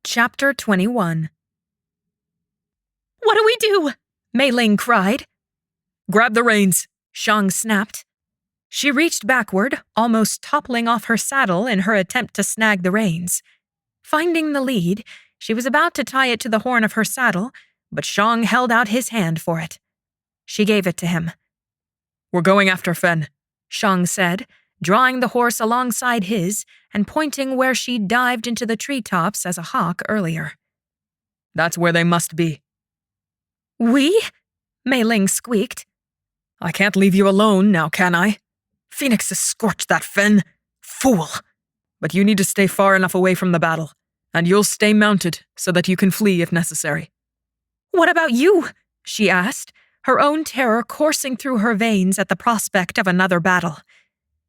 Chapter 21. "What do we do?" Meiling cried. "Grab the reins," Shang snapped. She reached backward, almost toppling off her saddle in her attempt to snag the reins. Finding the lead, she was about to tie it to the horn of her saddle, but Shang held out his hand for it. She gave it to him. "We're going after Fen," Shang said, drawing the horse alongside his and pointing where she'd dived into the treetops as a hawk earlier. "That's where they must be." "We?" Meiling squeaked. "I can't leave you alone now, can I? Phoenix has scorched that Fen. Fool! But you need to stay far enough away from the battle, and you'll stay mounted so that you can flee if necessary." "What about you?" she asked, her own terror coursing through her veins at the prospect of another battle.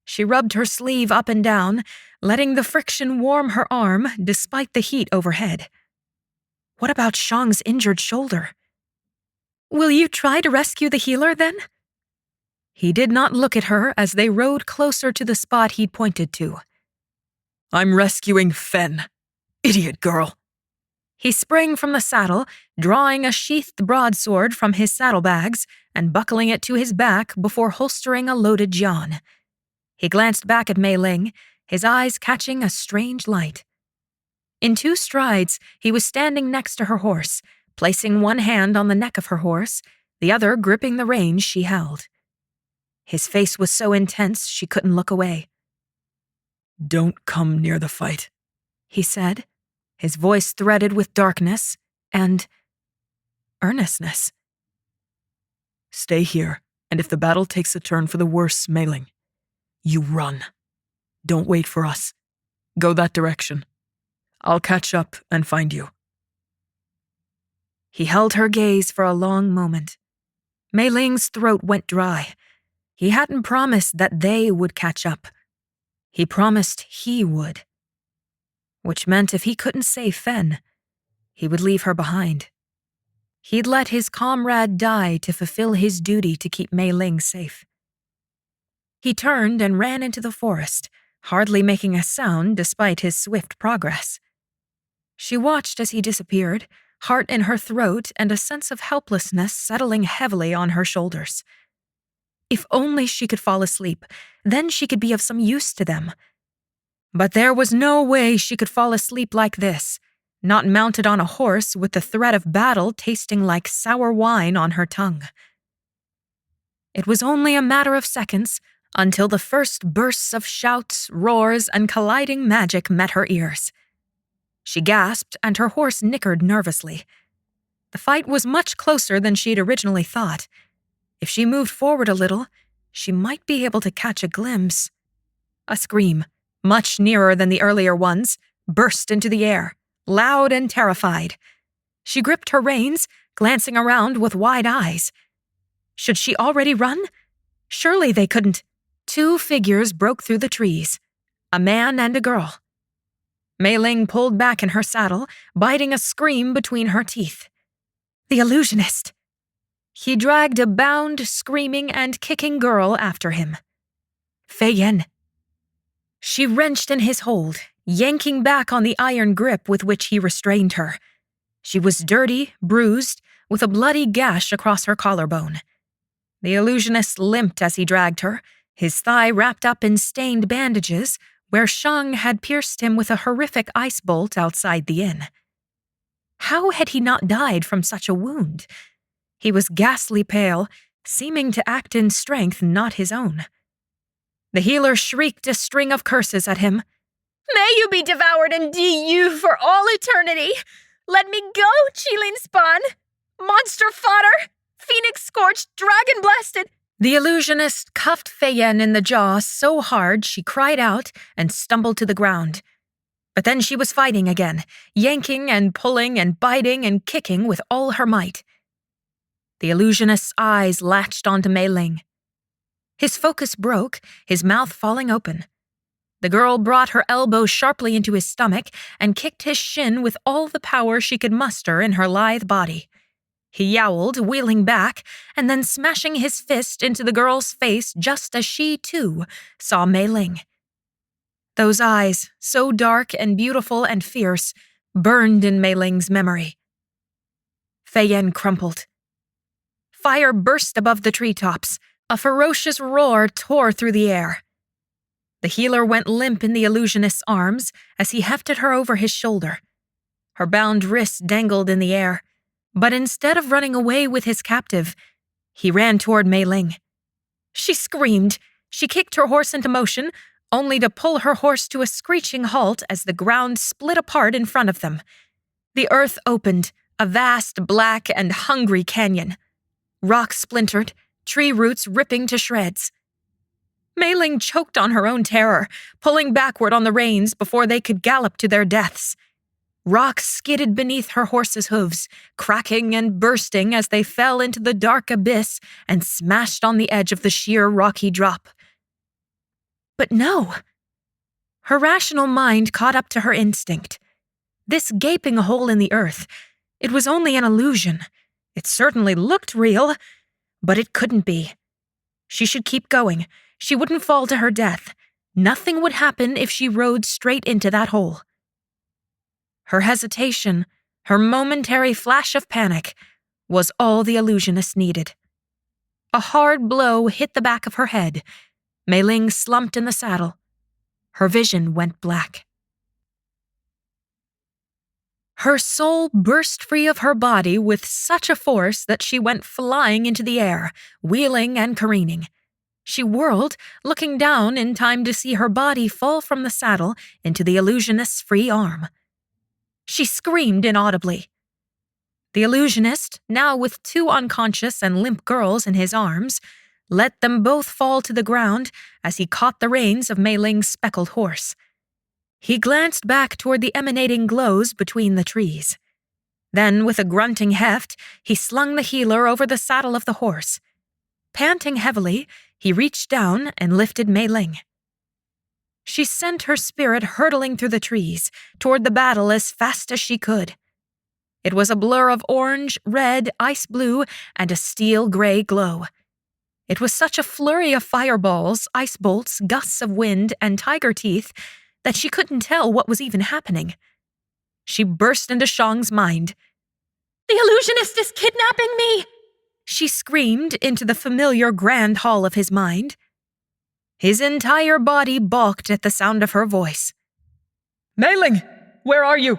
She rubbed her sleeve up and down, letting the friction warm her arm despite the heat overhead. What about Shang's injured shoulder? "Will you try to rescue the healer, then?" He did not look at her as they rode closer to the spot he'd pointed to. "I'm rescuing Fen. Idiot girl." He sprang from the saddle, drawing a sheathed broadsword from his saddlebags and buckling it to his back before holstering a loaded jian. He glanced back at Meiling, his eyes catching a strange light. In 2 strides, he was standing next to her horse, placing one hand on the neck of her horse, the other gripping the reins she held. His face was so intense she couldn't look away. "Don't come near the fight," he said, his voice threaded with darkness and earnestness. "Stay here, and if the battle takes a turn for the worse, Meiling, you run. Don't wait for us. Go that direction. I'll catch up and find you." He held her gaze for a long moment. Meiling's throat went dry. He hadn't promised that they would catch up. He promised he would. Which meant if he couldn't save Fen, he would leave her behind. He'd let his comrade die to fulfill his duty to keep Meiling safe. He turned and ran into the forest, hardly making a sound despite his swift progress. She watched as he disappeared, heart in her throat and a sense of helplessness settling heavily on her shoulders. If only she could fall asleep, then she could be of some use to them. But there was no way she could fall asleep like this, not mounted on a horse with the threat of battle tasting like sour wine on her tongue. It was only a matter of seconds until the first bursts of shouts, roars, and colliding magic met her ears. She gasped, and her horse nickered nervously. The fight was much closer than she'd originally thought. If she moved forward a little, she might be able to catch a glimpse. A scream, much nearer than the earlier ones, burst into the air, loud and terrified. She gripped her reins, glancing around with wide eyes. Should she already run? Surely they couldn't. 2 figures broke through the trees, a man and a girl. Meiling pulled back in her saddle, biting a scream between her teeth. The illusionist! He dragged a bound, screaming, and kicking girl after him. Fei Yan. She wrenched in his hold, yanking back on the iron grip with which he restrained her. She was dirty, bruised, with a bloody gash across her collarbone. The illusionist limped as he dragged her, his thigh wrapped up in stained bandages, where Shang had pierced him with a horrific ice bolt outside the inn. How had he not died from such a wound? He was ghastly pale, seeming to act in strength not his own. The healer shrieked a string of curses at him. "May you be devoured and de-you for all eternity! Let me go, Qilin spawn! Monster fodder! Phoenix scorched, dragon blasted!" The illusionist cuffed Fei Yan in the jaw so hard she cried out and stumbled to the ground. But then she was fighting again, yanking and pulling and biting and kicking with all her might. The illusionist's eyes latched onto Meiling. His focus broke, his mouth falling open. The girl brought her elbow sharply into his stomach and kicked his shin with all the power she could muster in her lithe body. He yowled, wheeling back, and then smashing his fist into the girl's face just as she, too, saw Meiling. Those eyes, so dark and beautiful and fierce, burned in Meiling's memory. Fei-Yen crumpled. Fire burst above the treetops. A ferocious roar tore through the air. The healer went limp in the illusionist's arms as he hefted her over his shoulder. Her bound wrists dangled in the air, but instead of running away with his captive, he ran toward Meiling. She screamed. She kicked her horse into motion, only to pull her horse to a screeching halt as the ground split apart in front of them. The earth opened, a vast, black, and hungry canyon. Rocks splintered, tree roots ripping to shreds. Meiling choked on her own terror, pulling backward on the reins before they could gallop to their deaths. Rocks skidded beneath her horse's hooves, cracking and bursting as they fell into the dark abyss and smashed on the edge of the sheer rocky drop. But no. Her rational mind caught up to her instinct. This gaping hole in the earth, it was only an illusion. It certainly looked real, but it couldn't be. She should keep going. She wouldn't fall to her death. Nothing would happen if she rode straight into that hole. Her hesitation, her momentary flash of panic, was all the illusionist needed. A hard blow hit the back of her head. Meiling slumped in the saddle. Her vision went black. Her soul burst free of her body with such a force that she went flying into the air, wheeling and careening. She whirled, looking down in time to see her body fall from the saddle into the illusionist's free arm. She screamed inaudibly. The illusionist, now with two unconscious and limp girls in his arms, let them both fall to the ground as he caught the reins of Meiling's speckled horse. He glanced back toward the emanating glows between the trees. Then, with a grunting heft, he slung the healer over the saddle of the horse. Panting heavily, he reached down and lifted Meiling. She sent her spirit hurtling through the trees, toward the battle as fast as she could. It was a blur of orange, red, ice blue, and a steel-gray glow. It was such a flurry of fireballs, ice bolts, gusts of wind, and tiger teeth that she couldn't tell what was even happening. She burst into Shang's mind. "The illusionist is kidnapping me!" She screamed into the familiar grand hall of his mind. His entire body balked at the sound of her voice. Meiling, where are you?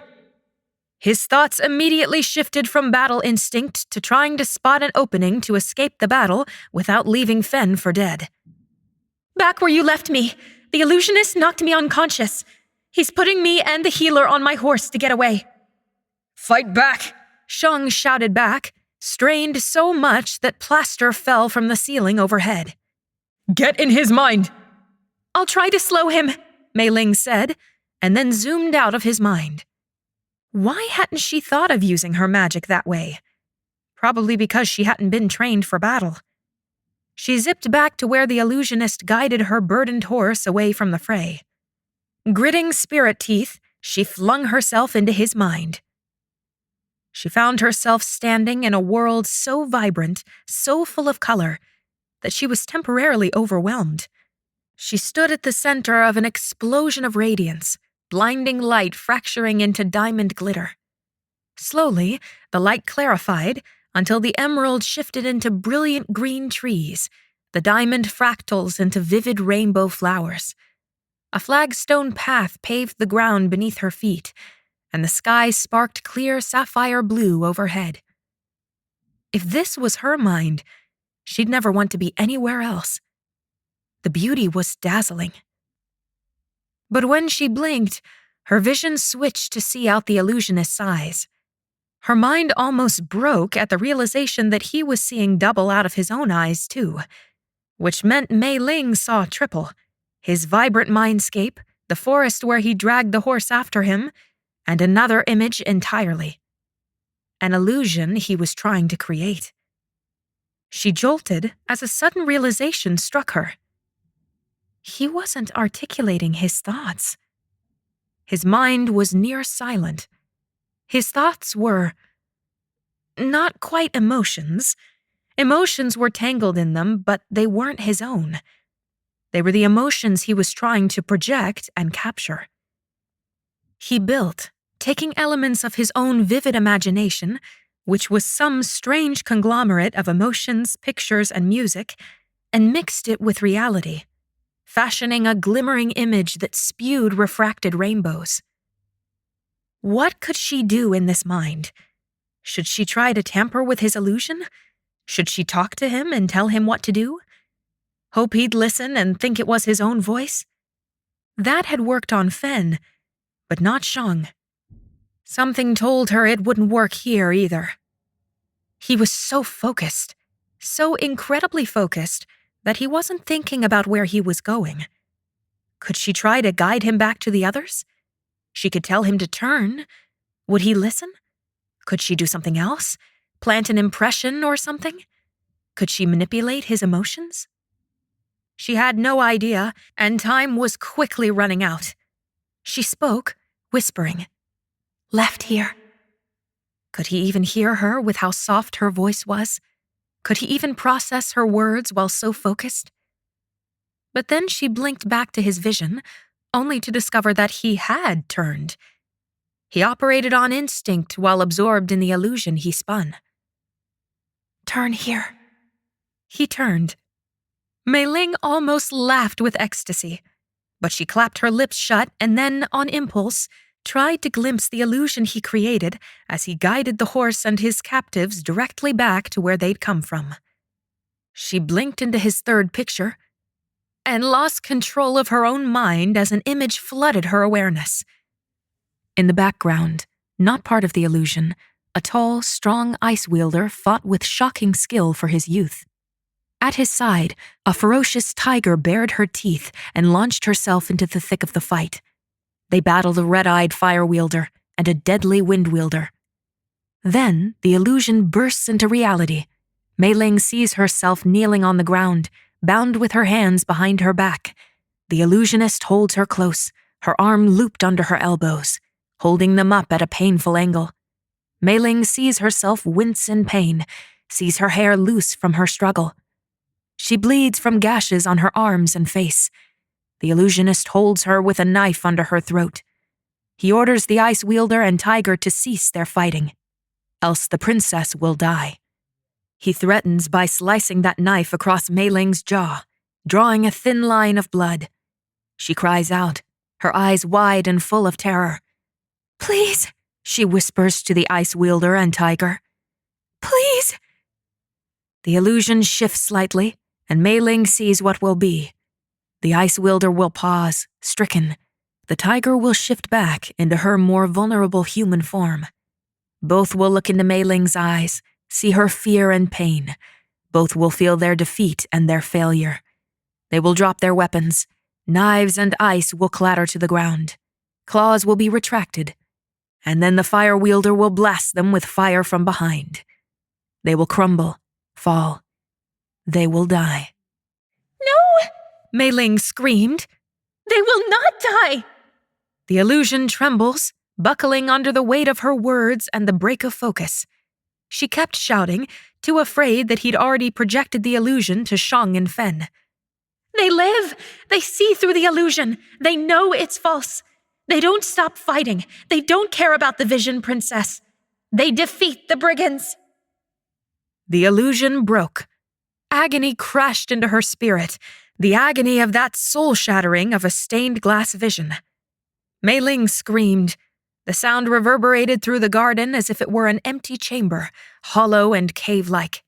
His thoughts immediately shifted from battle instinct to trying to spot an opening to escape the battle without leaving Fen for dead. "Back where you left me. The illusionist knocked me unconscious. He's putting me and the healer on my horse to get away." "Fight back!" Shang shouted back, strained so much that plaster fell from the ceiling overhead. "Get in his mind!" "I'll try to slow him," Meiling said, and then zoomed out of his mind. Why hadn't she thought of using her magic that way? Probably because she hadn't been trained for battle. She zipped back to where the illusionist guided her burdened horse away from the fray. Gritting spirit teeth, she flung herself into his mind. She found herself standing in a world so vibrant, so full of color, that she was temporarily overwhelmed. She stood at the center of an explosion of radiance, blinding light fracturing into diamond glitter. Slowly, the light clarified until the emerald shifted into brilliant green trees, the diamond fractals into vivid rainbow flowers. A flagstone path paved the ground beneath her feet, and the sky sparked clear sapphire blue overhead. If this was her mind, she'd never want to be anywhere else. The beauty was dazzling. But when she blinked, her vision switched to see out the illusionist's eyes. Her mind almost broke at the realization that he was seeing double out of his own eyes, too, which meant Meiling saw triple: his vibrant mindscape, the forest where he dragged the horse after him, and another image entirely. An illusion he was trying to create. She jolted as a sudden realization struck her. He wasn't articulating his thoughts. His mind was near silent. His thoughts were not quite emotions. Emotions were tangled in them, but they weren't his own. They were the emotions he was trying to project and capture. He built, taking elements of his own vivid imagination, which was some strange conglomerate of emotions, pictures, and music, and mixed it with reality, fashioning a glimmering image that spewed refracted rainbows. What could she do in this mind? Should she try to tamper with his illusion? Should she talk to him and tell him what to do? Hope he'd listen and think it was his own voice? That had worked on Fen, but not Shang. Something told her it wouldn't work here either. He was so focused, so incredibly focused, that he wasn't thinking about where he was going. Could she try to guide him back to the others? She could tell him to turn. Would he listen? Could she do something else? Plant an impression or something? Could she manipulate his emotions? She had no idea, and time was quickly running out. She spoke, whispering, "Left here." Could he even hear her with how soft her voice was? Could he even process her words while so focused? But then she blinked back to his vision, only to discover that he had turned. He operated on instinct while absorbed in the illusion he spun. "Turn here." He turned. Meiling almost laughed with ecstasy, but she clapped her lips shut and then, on impulse, tried to glimpse the illusion he created as he guided the horse and his captives directly back to where they'd come from. She blinked into his third picture and lost control of her own mind as an image flooded her awareness. In the background, not part of the illusion, a tall, strong ice wielder fought with shocking skill for his youth. At his side, a ferocious tiger bared her teeth and launched herself into the thick of the fight. They battled a red-eyed fire wielder and a deadly wind wielder. Then, the illusion bursts into reality. Meiling sees herself kneeling on the ground, bound with her hands behind her back. The illusionist holds her close, her arm looped under her elbows, holding them up at a painful angle. Meiling sees herself wince in pain, sees her hair loose from her struggle. She bleeds from gashes on her arms and face. The illusionist holds her with a knife under her throat. He orders the ice wielder and tiger to cease their fighting, else the princess will die. He threatens by slicing that knife across Meiling's jaw, drawing a thin line of blood. She cries out, her eyes wide and full of terror. "Please," she whispers to the ice wielder and tiger. "Please." The illusion shifts slightly, and Meiling sees what will be. The ice wielder will pause, stricken. The tiger will shift back into her more vulnerable human form. Both will look into Meiling's eyes, see her fear and pain. Both will feel their defeat and their failure. They will drop their weapons. Knives and ice will clatter to the ground. Claws will be retracted. And then the fire wielder will blast them with fire from behind. They will crumble, fall. They will die. "No!" Meiling screamed. "They will not die!" The illusion trembles, buckling under the weight of her words and the break of focus. She kept shouting, too afraid that he'd already projected the illusion to Shang and Fen. "They live! They see through the illusion! They know it's false! They don't stop fighting! They don't care about the vision, princess! They defeat the brigands!" The illusion broke. Agony crashed into her spirit, the agony of that soul-shattering of a stained glass vision. Meiling screamed. The sound reverberated through the garden as if it were an empty chamber, hollow and cave-like.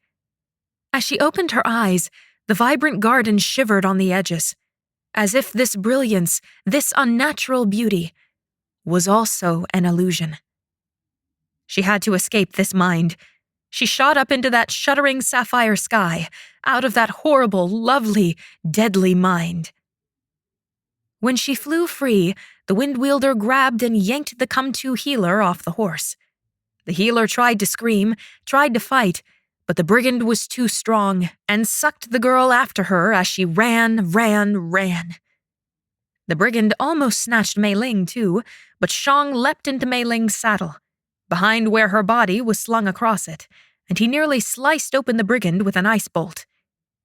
As she opened her eyes, the vibrant garden shivered on the edges, as if this brilliance, this unnatural beauty, was also an illusion. She had to escape this mind. She shot up into that shuddering sapphire sky, out of that horrible, lovely, deadly mind. When she flew free, the wind wielder grabbed and yanked the come-to healer off the horse. The healer tried to scream, tried to fight, but the brigand was too strong and sucked the girl after her as she ran. The brigand almost snatched Meiling too, but Shang leapt into Meiling's saddle, behind where her body was slung across it, and he nearly sliced open the brigand with an ice bolt.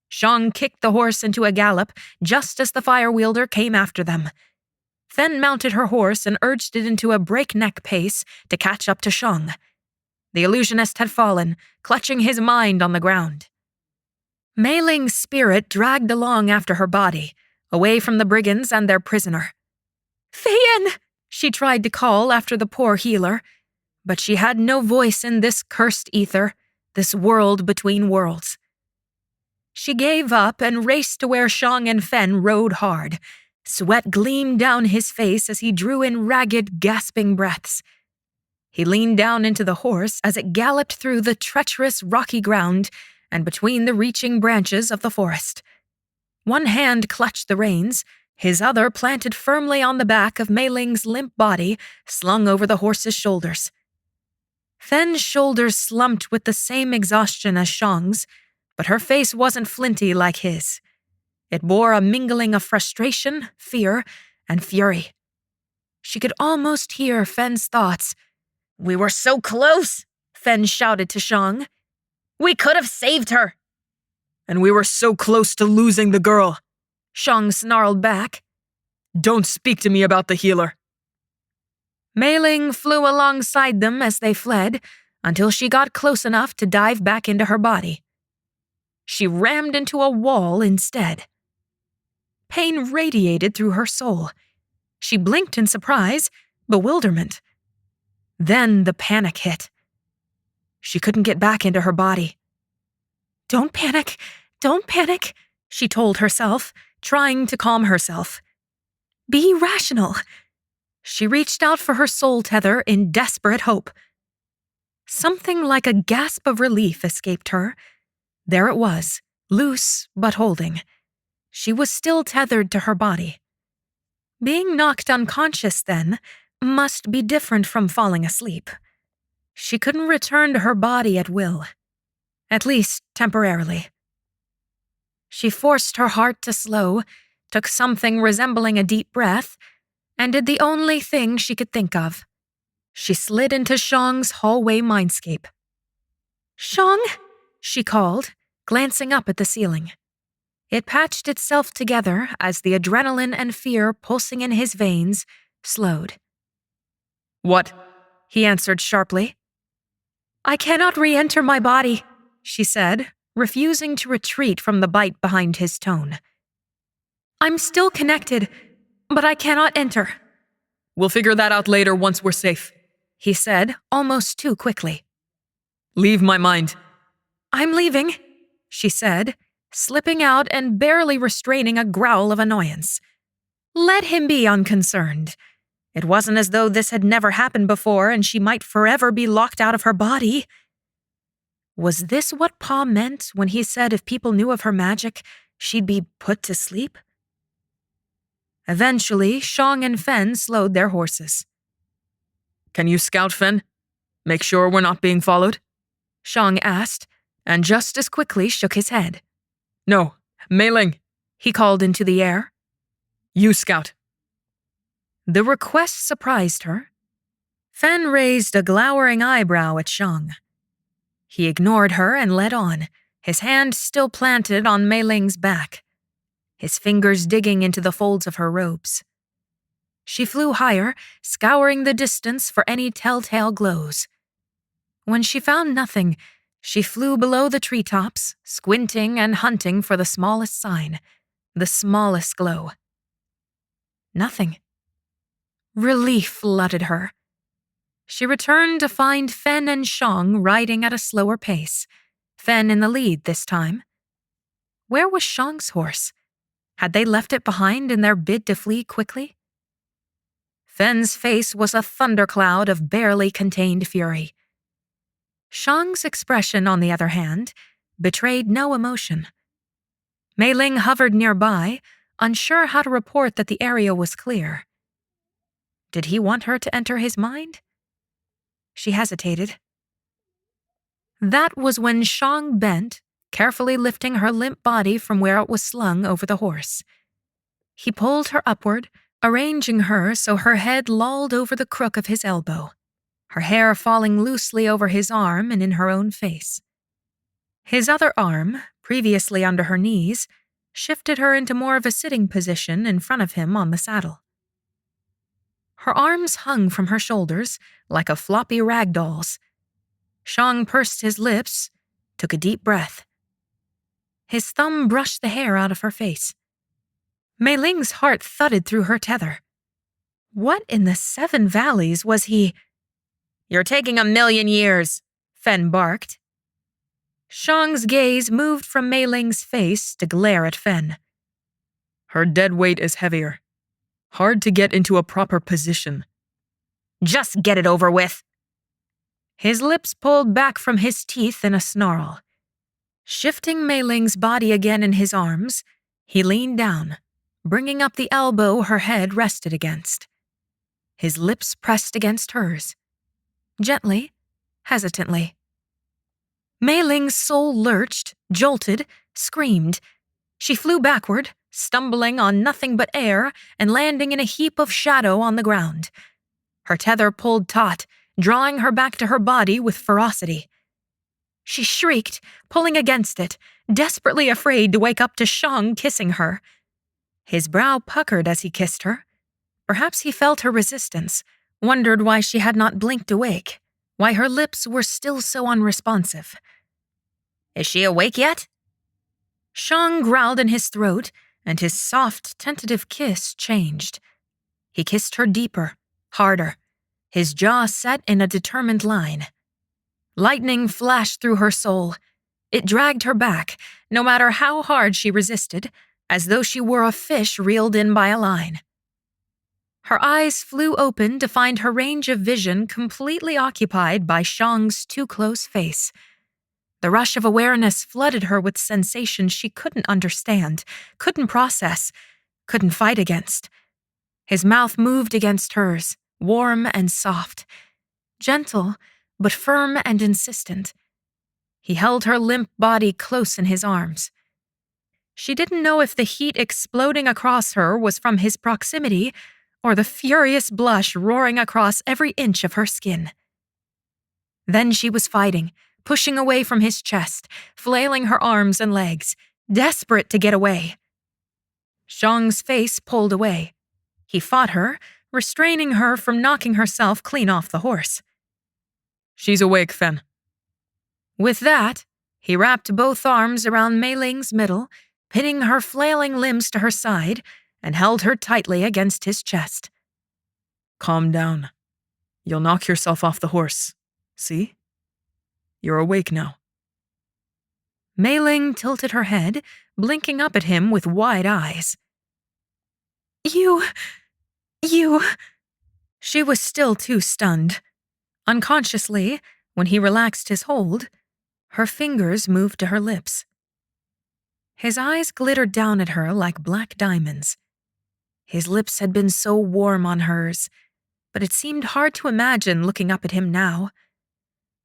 Shang kicked the horse into a gallop just as the fire wielder came after them. Fen mounted her horse and urged it into a breakneck pace to catch up to Shang. The illusionist had fallen, clutching his mind on the ground. Meiling's spirit dragged along after her body, away from the brigands and their prisoner. Feyen! She tried to call after the poor healer, but she had no voice in this cursed ether, this world between worlds. She gave up and raced to where Shang and Fen rode hard. Sweat gleamed down his face as he drew in ragged, gasping breaths. He leaned down into the horse as it galloped through the treacherous, rocky ground and between the reaching branches of the forest. One hand clutched the reins, his other planted firmly on the back of Meiling's limp body, slung over the horse's shoulders. Fen's shoulders slumped with the same exhaustion as Shang's, but her face wasn't flinty like his. It bore a mingling of frustration, fear, and fury. She could almost hear Fen's thoughts. "We were so close," Fen shouted to Shang. "We could have saved her." "And we were so close to losing the girl," Shang snarled back. "Don't speak to me about the healer." Meiling flew alongside them as they fled, until she got close enough to dive back into her body. She rammed into a wall instead. Pain radiated through her soul. She blinked in surprise, bewilderment. Then the panic hit. She couldn't get back into her body. Don't panic, she told herself, trying to calm herself. Be rational. She reached out for her soul tether in desperate hope. Something like a gasp of relief escaped her. There it was, loose but holding. She was still tethered to her body. Being knocked unconscious, then, must be different from falling asleep. She couldn't return to her body at will, at least temporarily. She forced her heart to slow, took something resembling a deep breath, and did the only thing she could think of. She slid into Shang's hallway mindscape. "Shang," she called, glancing up at the ceiling. It patched itself together as the adrenaline and fear pulsing in his veins slowed. "What?" he answered sharply. "I cannot re-enter my body," she said, refusing to retreat from the bite behind his tone. "I'm still connected, but I cannot enter." "We'll figure that out later once we're safe," he said, almost too quickly. "Leave my mind." "I'm leaving," she said, slipping out and barely restraining a growl of annoyance. Let him be unconcerned. It wasn't as though this had never happened before and she might forever be locked out of her body. Was this what Pa meant when he said if people knew of her magic, she'd be put to sleep? Eventually, Shang and Fen slowed their horses. "Can you scout, Fen? Make sure we're not being followed?" Shang asked, and just as quickly shook his head. "No, Meiling," he called into the air. "You scout." The request surprised her. Fen raised a glowering eyebrow at Shang. He ignored her and led on, his hand still planted on Meiling's back, his fingers digging into the folds of her robes. She flew higher, scouring the distance for any telltale glows. When she found nothing, she flew below the treetops, squinting and hunting for the smallest sign, the smallest glow. Nothing. Relief flooded her. She returned to find Fen and Shang riding at a slower pace, Fen in the lead this time. Where was Shang's horse? Had they left it behind in their bid to flee quickly? Fen's face was a thundercloud of barely contained fury. Shang's expression, on the other hand, betrayed no emotion. Meiling hovered nearby, unsure how to report that the area was clear. Did he want her to enter his mind? She hesitated. That was when Shang bent, carefully lifting her limp body from where it was slung over the horse. He pulled her upward, arranging her so her head lolled over the crook of his elbow, her hair falling loosely over his arm and in her own face. His other arm, previously under her knees, shifted her into more of a sitting position in front of him on the saddle. Her arms hung from her shoulders like a floppy rag doll's. Shang pursed his lips, took a deep breath. His thumb brushed the hair out of her face. Meiling's heart thudded through her tether. What in the 7 valleys was he? "You're taking 1,000,000 years," Fen barked. Shang's gaze moved from Meiling's face to glare at Fen. Her dead weight is heavier. Hard to get into a proper position. "Just get it over with." His lips pulled back from his teeth in a snarl. Shifting Meiling's body again in his arms, he leaned down, bringing up the elbow her head rested against. His lips pressed against hers. Gently, hesitantly. Meiling's soul lurched, jolted, screamed. She flew backward, stumbling on nothing but air and landing in a heap of shadow on the ground. Her tether pulled taut, drawing her back to her body with ferocity. She shrieked, pulling against it, desperately afraid to wake up to Shang kissing her. His brow puckered as he kissed her. Perhaps he felt her resistance, wondered why she had not blinked awake, why her lips were still so unresponsive. "Is she awake yet?" Shang growled in his throat, and his soft, tentative kiss changed. He kissed her deeper, harder, his jaw set in a determined line. Lightning flashed through her soul. It dragged her back, no matter how hard she resisted, as though she were a fish reeled in by a line. Her eyes flew open to find her range of vision completely occupied by Shang's too-close face. The rush of awareness flooded her with sensations she couldn't understand, couldn't process, couldn't fight against. His mouth moved against hers, warm and soft, gentle but firm and insistent. He held her limp body close in his arms. She didn't know if the heat exploding across her was from his proximity or the furious blush roaring across every inch of her skin. Then she was fighting, pushing away from his chest, flailing her arms and legs, desperate to get away. Shang's face pulled away. He fought her, restraining her from knocking herself clean off the horse. "She's awake, Fen." With that, he wrapped both arms around Meiling's middle, pinning her flailing limbs to her side, and held her tightly against his chest. "Calm down. You'll knock yourself off the horse. See? You're awake now." Meiling tilted her head, blinking up at him with wide eyes. You... She was still too stunned. Unconsciously, when he relaxed his hold, her fingers moved to her lips. His eyes glittered down at her like black diamonds. His lips had been so warm on hers, but it seemed hard to imagine looking up at him now.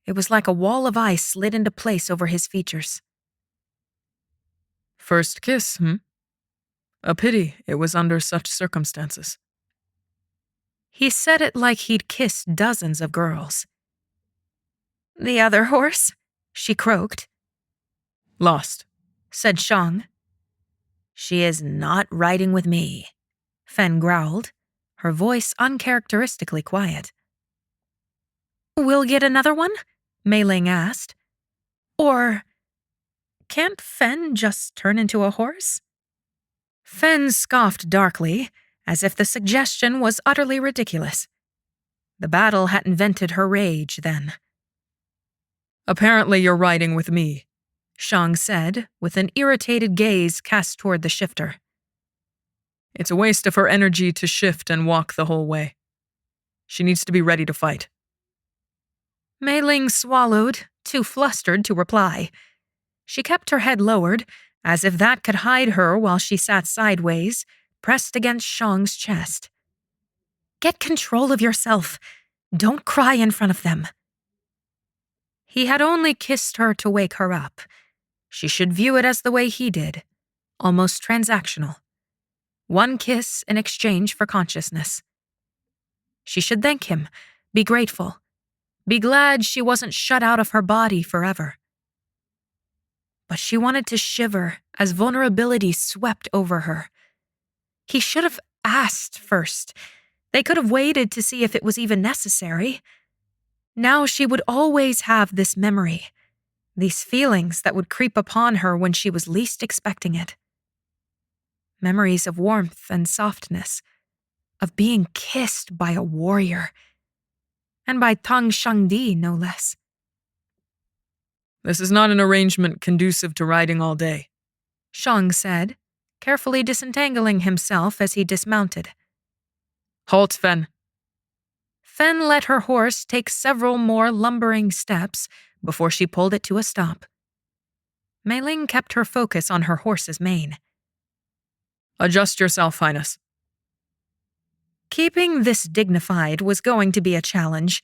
It was like a wall of ice slid into place over his features. "First kiss, A pity it was under such circumstances." He said it like he'd kissed dozens of girls. "The other horse?" she croaked. "Lost," said Shang. "She is not riding with me," Fen growled, her voice uncharacteristically quiet. "We'll get another one?" Meiling asked. "Or can't Fen just turn into a horse?" Fen scoffed darkly, as if the suggestion was utterly ridiculous. The battle hadn't vented her rage then. "Apparently you're riding with me," Shang said, with an irritated gaze cast toward the shifter. "It's a waste of her energy to shift and walk the whole way. She needs to be ready to fight." Meiling swallowed, too flustered to reply. She kept her head lowered, as if that could hide her while she sat sideways, pressed against Shang's chest. "Get control of yourself. Don't cry in front of them." He had only kissed her to wake her up. She should view it as the way he did, almost transactional. One kiss in exchange for consciousness. She should thank him, be grateful, be glad she wasn't shut out of her body forever. But she wanted to shiver as vulnerability swept over her. He should have asked first. They could have waited to see if it was even necessary. Now she would always have this memory, these feelings that would creep upon her when she was least expecting it. Memories of warmth and softness, of being kissed by a warrior, and by Tan Shangdi, no less. This is not an arrangement conducive to riding all day, Shang said, carefully disentangling himself as he dismounted. Halt, Fen. Fen let her horse take several more lumbering steps before she pulled it to a stop. Meiling kept her focus on her horse's mane. Adjust yourself, Highness. Keeping this dignified was going to be a challenge.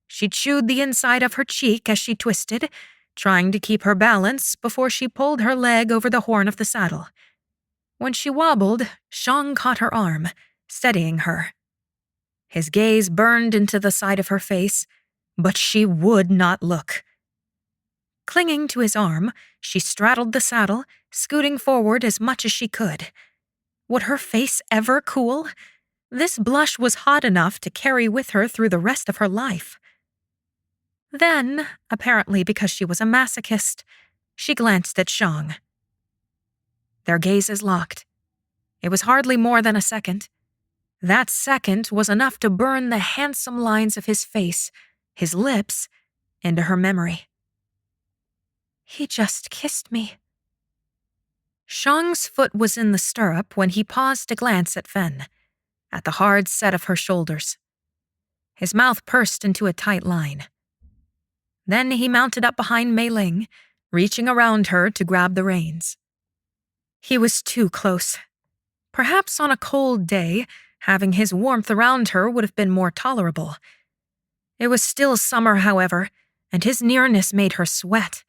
She chewed the inside of her cheek as she twisted, trying to keep her balance before she pulled her leg over the horn of the saddle. When she wobbled, Shang caught her arm, steadying her. His gaze burned into the side of her face, but she would not look. Clinging to his arm, she straddled the saddle, scooting forward as much as she could. Would her face ever cool? This blush was hot enough to carry with her through the rest of her life. Then, apparently because she was a masochist, she glanced at Shang. Their gazes locked. It was hardly more than a second. That second was enough to burn the handsome lines of his face, his lips, into her memory. He just kissed me. Shang's foot was in the stirrup when he paused to glance at Fen, at the hard set of her shoulders. His mouth pursed into a tight line. Then he mounted up behind Meiling, reaching around her to grab the reins. He was too close. Perhaps on a cold day, having his warmth around her would have been more tolerable. It was still summer, however, and his nearness made her sweat.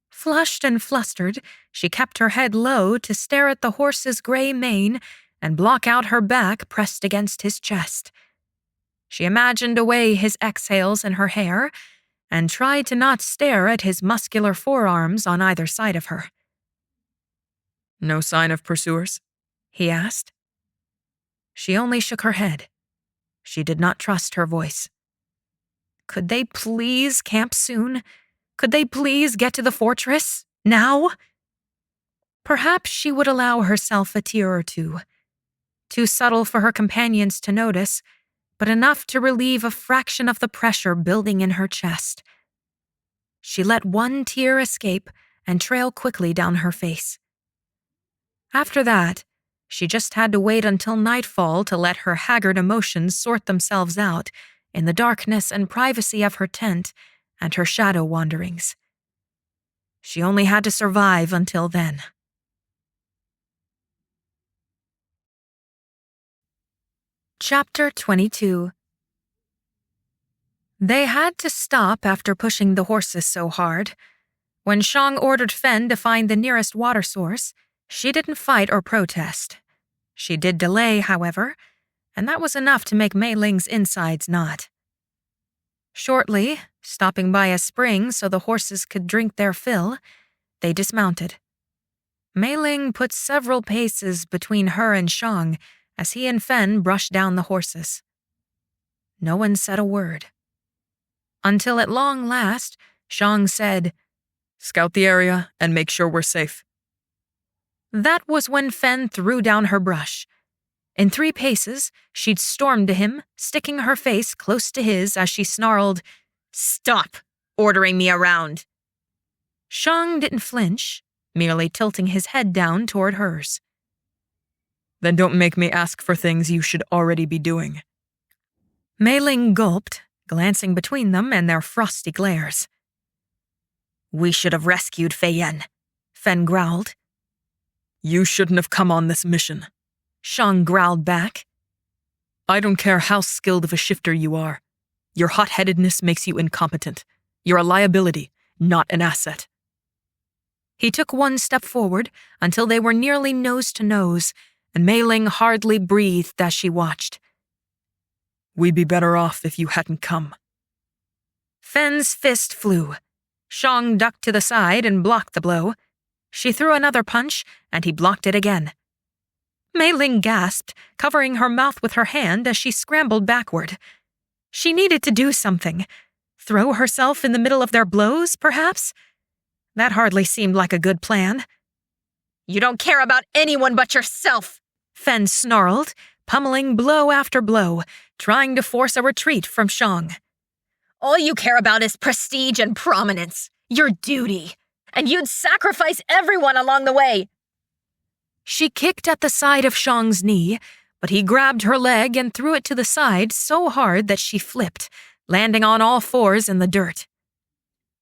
Flushed and flustered, she kept her head low to stare at the horse's gray mane and block out her back pressed against his chest. She imagined away his exhales in her hair and tried to not stare at his muscular forearms on either side of her. No sign of pursuers? He asked. She only shook her head. She did not trust her voice. Could they please camp soon? Could they please get to the fortress? Now? Perhaps she would allow herself a tear or two. Too subtle for her companions to notice, but enough to relieve a fraction of the pressure building in her chest. She let one tear escape and trail quickly down her face. After that, she just had to wait until nightfall to let her haggard emotions sort themselves out in the darkness and privacy of her tent and her shadow wanderings. She only had to survive until then. Chapter 22. They had to stop after pushing the horses so hard. When Shang ordered Fen to find the nearest water source, she didn't fight or protest. She did delay, however, and that was enough to make Meiling's insides knot. Shortly, stopping by a spring so the horses could drink their fill, they dismounted. Meiling put several paces between her and Shang as he and Fen brushed down the horses. No one said a word. Until at long last, Shang said, "Scout the area and make sure we're safe." That was when Fen threw down her brush. In 3 paces, she'd stormed to him, sticking her face close to his as she snarled, "Stop ordering me around." Shang didn't flinch, merely tilting his head down toward hers. Then don't make me ask for things you should already be doing. Meiling gulped, glancing between them and their frosty glares. "We should have rescued Feiyan," Fen growled. You shouldn't have come on this mission, Shang growled back. I don't care how skilled of a shifter you are. Your hot-headedness makes you incompetent. You're a liability, not an asset. He took 1 step forward until they were nearly nose to nose, and Meiling hardly breathed as she watched. We'd be better off if you hadn't come. Fen's fist flew. Shang ducked to the side and blocked the blow. She threw another punch, and he blocked it again. Meiling gasped, covering her mouth with her hand as she scrambled backward. She needed to do something. Throw herself in the middle of their blows, perhaps? That hardly seemed like a good plan. You don't care about anyone but yourself, Fen snarled, pummeling blow after blow, trying to force a retreat from Shang. All you care about is prestige and prominence, your duty, and you'd sacrifice everyone along the way. She kicked at the side of Shang's knee, but he grabbed her leg and threw it to the side so hard that she flipped, landing on all fours in the dirt.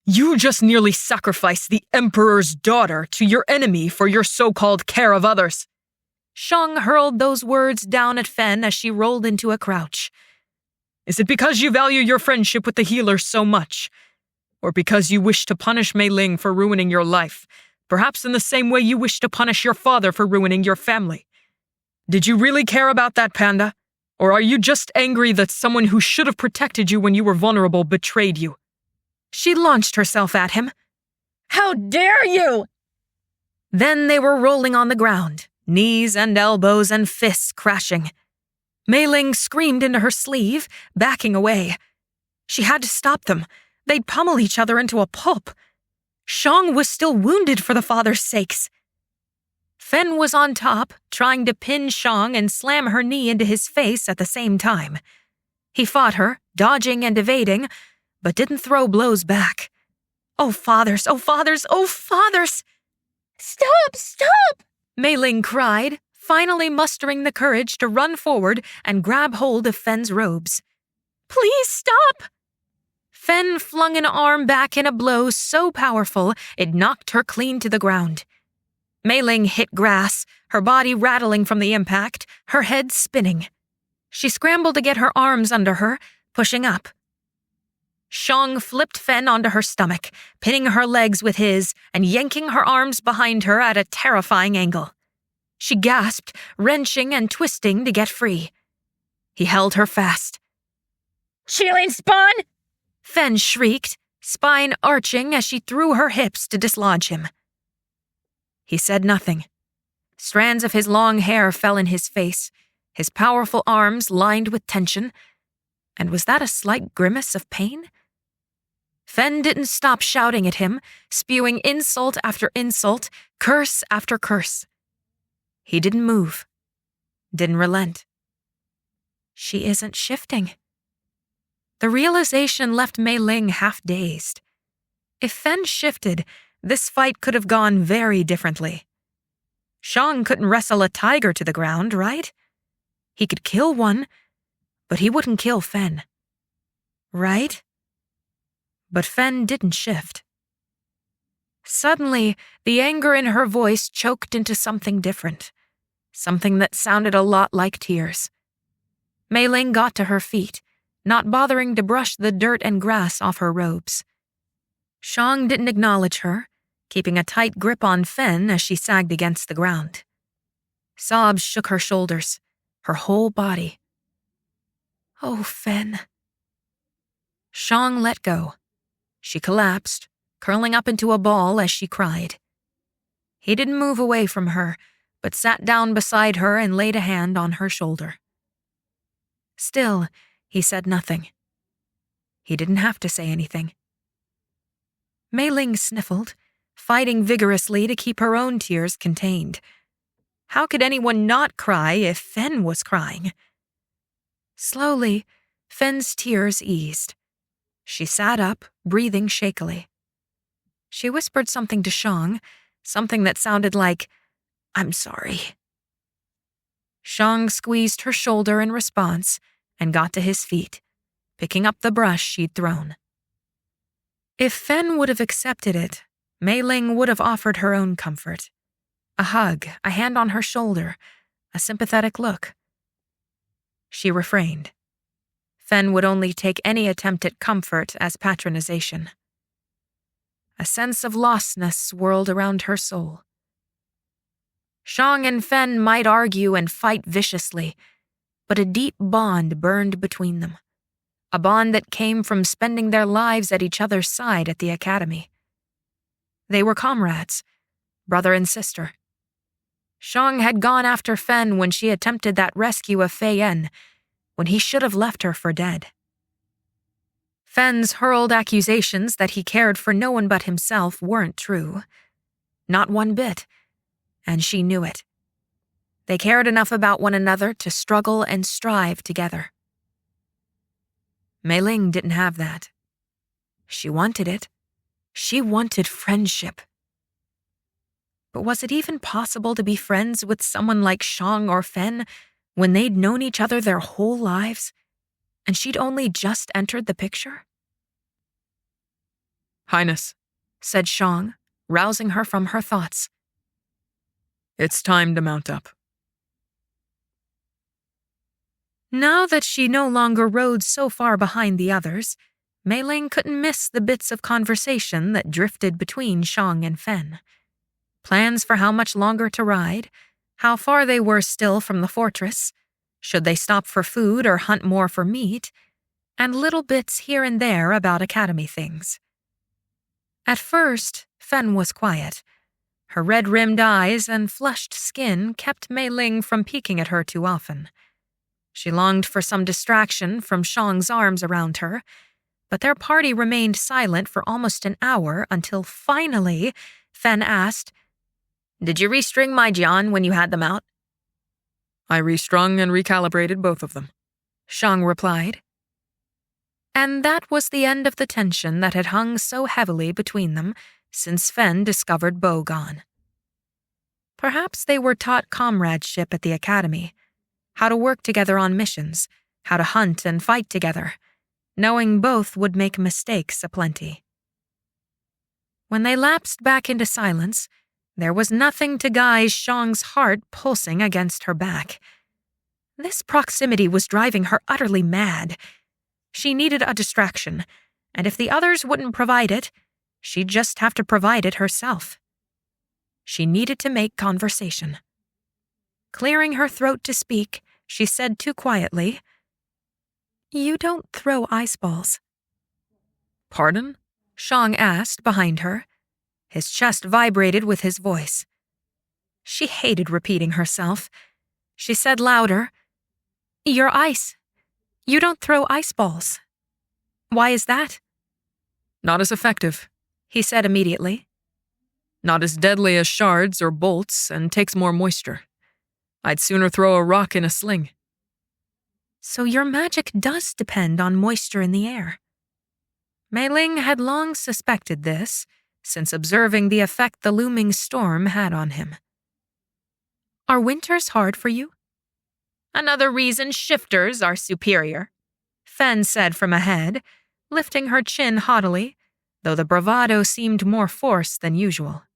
You just nearly sacrificed the Emperor's daughter to your enemy for your so-called care of others. Shang hurled those words down at Fen as she rolled into a crouch. Is it because you value your friendship with the healer so much? Or because you wish to punish Meiling for ruining your life, perhaps in the same way you wish to punish your father for ruining your family? Did you really care about that, Panda? Or are you just angry that someone who should have protected you when you were vulnerable betrayed you? She launched herself at him. How dare you! Then they were rolling on the ground, knees and elbows and fists crashing. Meiling screamed into her sleeve, backing away. She had to stop them. They'd pummel each other into a pulp. Shang was still wounded for the father's sakes. Fen was on top, trying to pin Shang and slam her knee into his face at the same time. He fought her, dodging and evading, but didn't throw blows back. Oh, fathers, oh, fathers, oh, fathers! Stop, stop! Meiling cried, finally mustering the courage to run forward and grab hold of Fen's robes. Please stop! Fen flung an arm back in a blow so powerful it knocked her clean to the ground. Meiling hit grass, her body rattling from the impact, her head spinning. She scrambled to get her arms under her, pushing up. Shang flipped Fen onto her stomach, pinning her legs with his and yanking her arms behind her at a terrifying angle. She gasped, wrenching and twisting to get free. He held her fast. Shieling spawn! Fen shrieked, spine arching as she threw her hips to dislodge him. He said nothing. Strands of his long hair fell in his face, his powerful arms lined with tension. And was that a slight grimace of pain? Fen didn't stop shouting at him, spewing insult after insult, curse after curse. He didn't move, didn't relent. She isn't shifting. The realization left Meiling half-dazed. If Fen shifted, this fight could have gone very differently. Shang couldn't wrestle a tiger to the ground, right? He could kill one, but he wouldn't kill Fen. Right? But Fen didn't shift. Suddenly, the anger in her voice choked into something different, something that sounded a lot like tears. Meiling got to her feet, not bothering to brush the dirt and grass off her robes. Shang didn't acknowledge her, keeping a tight grip on Fen as she sagged against the ground. Sobs shook her shoulders, her whole body. Oh, Fen. Shang let go. She collapsed, curling up into a ball as she cried. He didn't move away from her, but sat down beside her and laid a hand on her shoulder. Still, he said nothing. He didn't have to say anything. Meiling sniffled, fighting vigorously to keep her own tears contained. How could anyone not cry if Fen was crying? Slowly, Fen's tears eased. She sat up, breathing shakily. She whispered something to Shang, something that sounded like, "I'm sorry." Shang squeezed her shoulder in response and got to his feet, picking up the brush she'd thrown. If Fen would have accepted it, Meiling would have offered her own comfort. A hug, a hand on her shoulder, a sympathetic look. She refrained. Fen would only take any attempt at comfort as patronization. A sense of lostness swirled around her soul. Shang and Fen might argue and fight viciously, but a deep bond burned between them. A bond that came from spending their lives at each other's side at the academy. They were comrades, brother and sister. Shang had gone after Fen when she attempted that rescue of Fei Yen, when he should have left her for dead. Fen's hurled accusations that he cared for no one but himself weren't true. Not one bit, and she knew it. They cared enough about one another to struggle and strive together. Meiling didn't have that. She wanted it. She wanted friendship. But was it even possible to be friends with someone like Shang or Fen when they'd known each other their whole lives, and she'd only just entered the picture? Highness, said Shang, rousing her from her thoughts. It's time to mount up. Now that she no longer rode so far behind the others, Meiling couldn't miss the bits of conversation that drifted between Shang and Fen. Plans for how much longer to ride, how far they were still from the fortress, should they stop for food or hunt more for meat, and little bits here and there about academy things. At first, Fen was quiet. Her red-rimmed eyes and flushed skin kept Meiling from peeking at her too often. She longed for some distraction from Shang's arms around her, but their party remained silent for almost an hour until finally Fen asked, "Did you restring my Jian when you had them out?" I restrung and recalibrated both of them, Shang replied. And that was the end of the tension that had hung so heavily between them since Fen discovered Bogon. Perhaps they were taught comradeship at the academy, how to work together on missions, how to hunt and fight together, knowing both would make mistakes aplenty. When they lapsed back into silence, there was nothing to guise Shang's heart pulsing against her back. This proximity was driving her utterly mad. She needed a distraction, and if the others wouldn't provide it, she'd just have to provide it herself. She needed to make conversation. Clearing her throat to speak, she said too quietly, "You don't throw ice balls." Pardon? Shang asked behind her. His chest vibrated with his voice. She hated repeating herself. She said louder, "You're ice. You don't throw ice balls. Why is that?" Not as effective, he said immediately. Not as deadly as shards or bolts, and takes more moisture. I'd sooner throw a rock in a sling. So your magic does depend on moisture in the air. Meiling had long suspected this, since observing the effect the looming storm had on him. Are winters hard for you? Another reason shifters are superior, Fen said from ahead, lifting her chin haughtily, though the bravado seemed more forced than usual.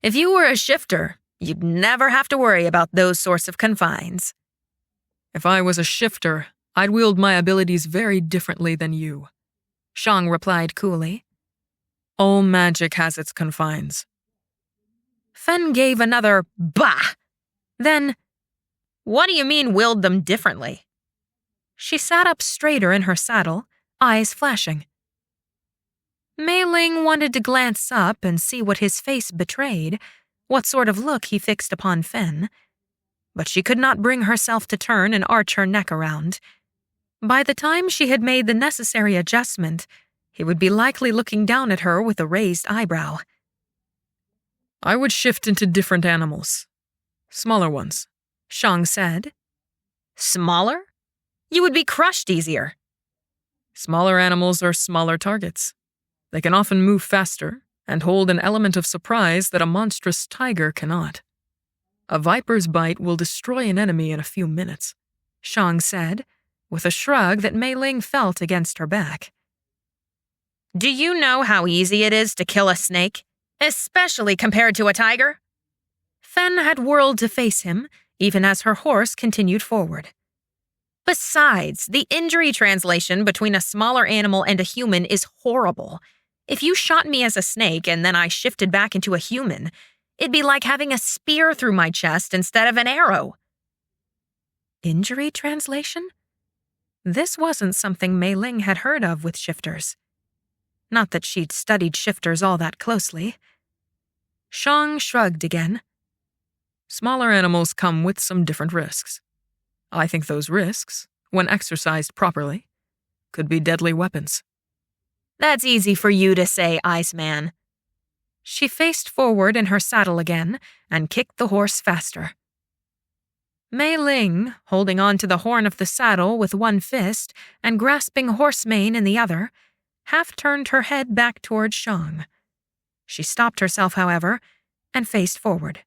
If you were a shifter, you'd never have to worry about those sorts of confines. If I was a shifter, I'd wield my abilities very differently than you, Shang replied coolly. All magic has its confines. Fen gave another bah. Then, what do you mean willed them differently? She sat up straighter in her saddle, eyes flashing. Meiling wanted to glance up and see what his face betrayed, what sort of look he fixed upon Fen, but she could not bring herself to turn and arch her neck around. By the time she had made the necessary adjustment, he would be likely looking down at her with a raised eyebrow. I would shift into different animals. Smaller ones, Shang said. Smaller? You would be crushed easier. Smaller animals are smaller targets. They can often move faster and hold an element of surprise that a monstrous tiger cannot. A viper's bite will destroy an enemy in a few minutes, Shang said, with a shrug that Meiling felt against her back. Do you know how easy it is to kill a snake, especially compared to a tiger? Fen had whirled to face him, even as her horse continued forward. Besides, the injury translation between a smaller animal and a human is horrible. If you shot me as a snake and then I shifted back into a human, it'd be like having a spear through my chest instead of an arrow. Injury translation? This wasn't something Meiling had heard of with shifters. Not that she'd studied shifters all that closely. Shang shrugged again. Smaller animals come with some different risks. I think those risks, when exercised properly, could be deadly weapons. That's easy for you to say, Iceman. She faced forward in her saddle again and kicked the horse faster. Meiling, holding on to the horn of the saddle with one fist and grasping horse mane in the other, half turned her head back toward Shang. She stopped herself, however, and faced forward.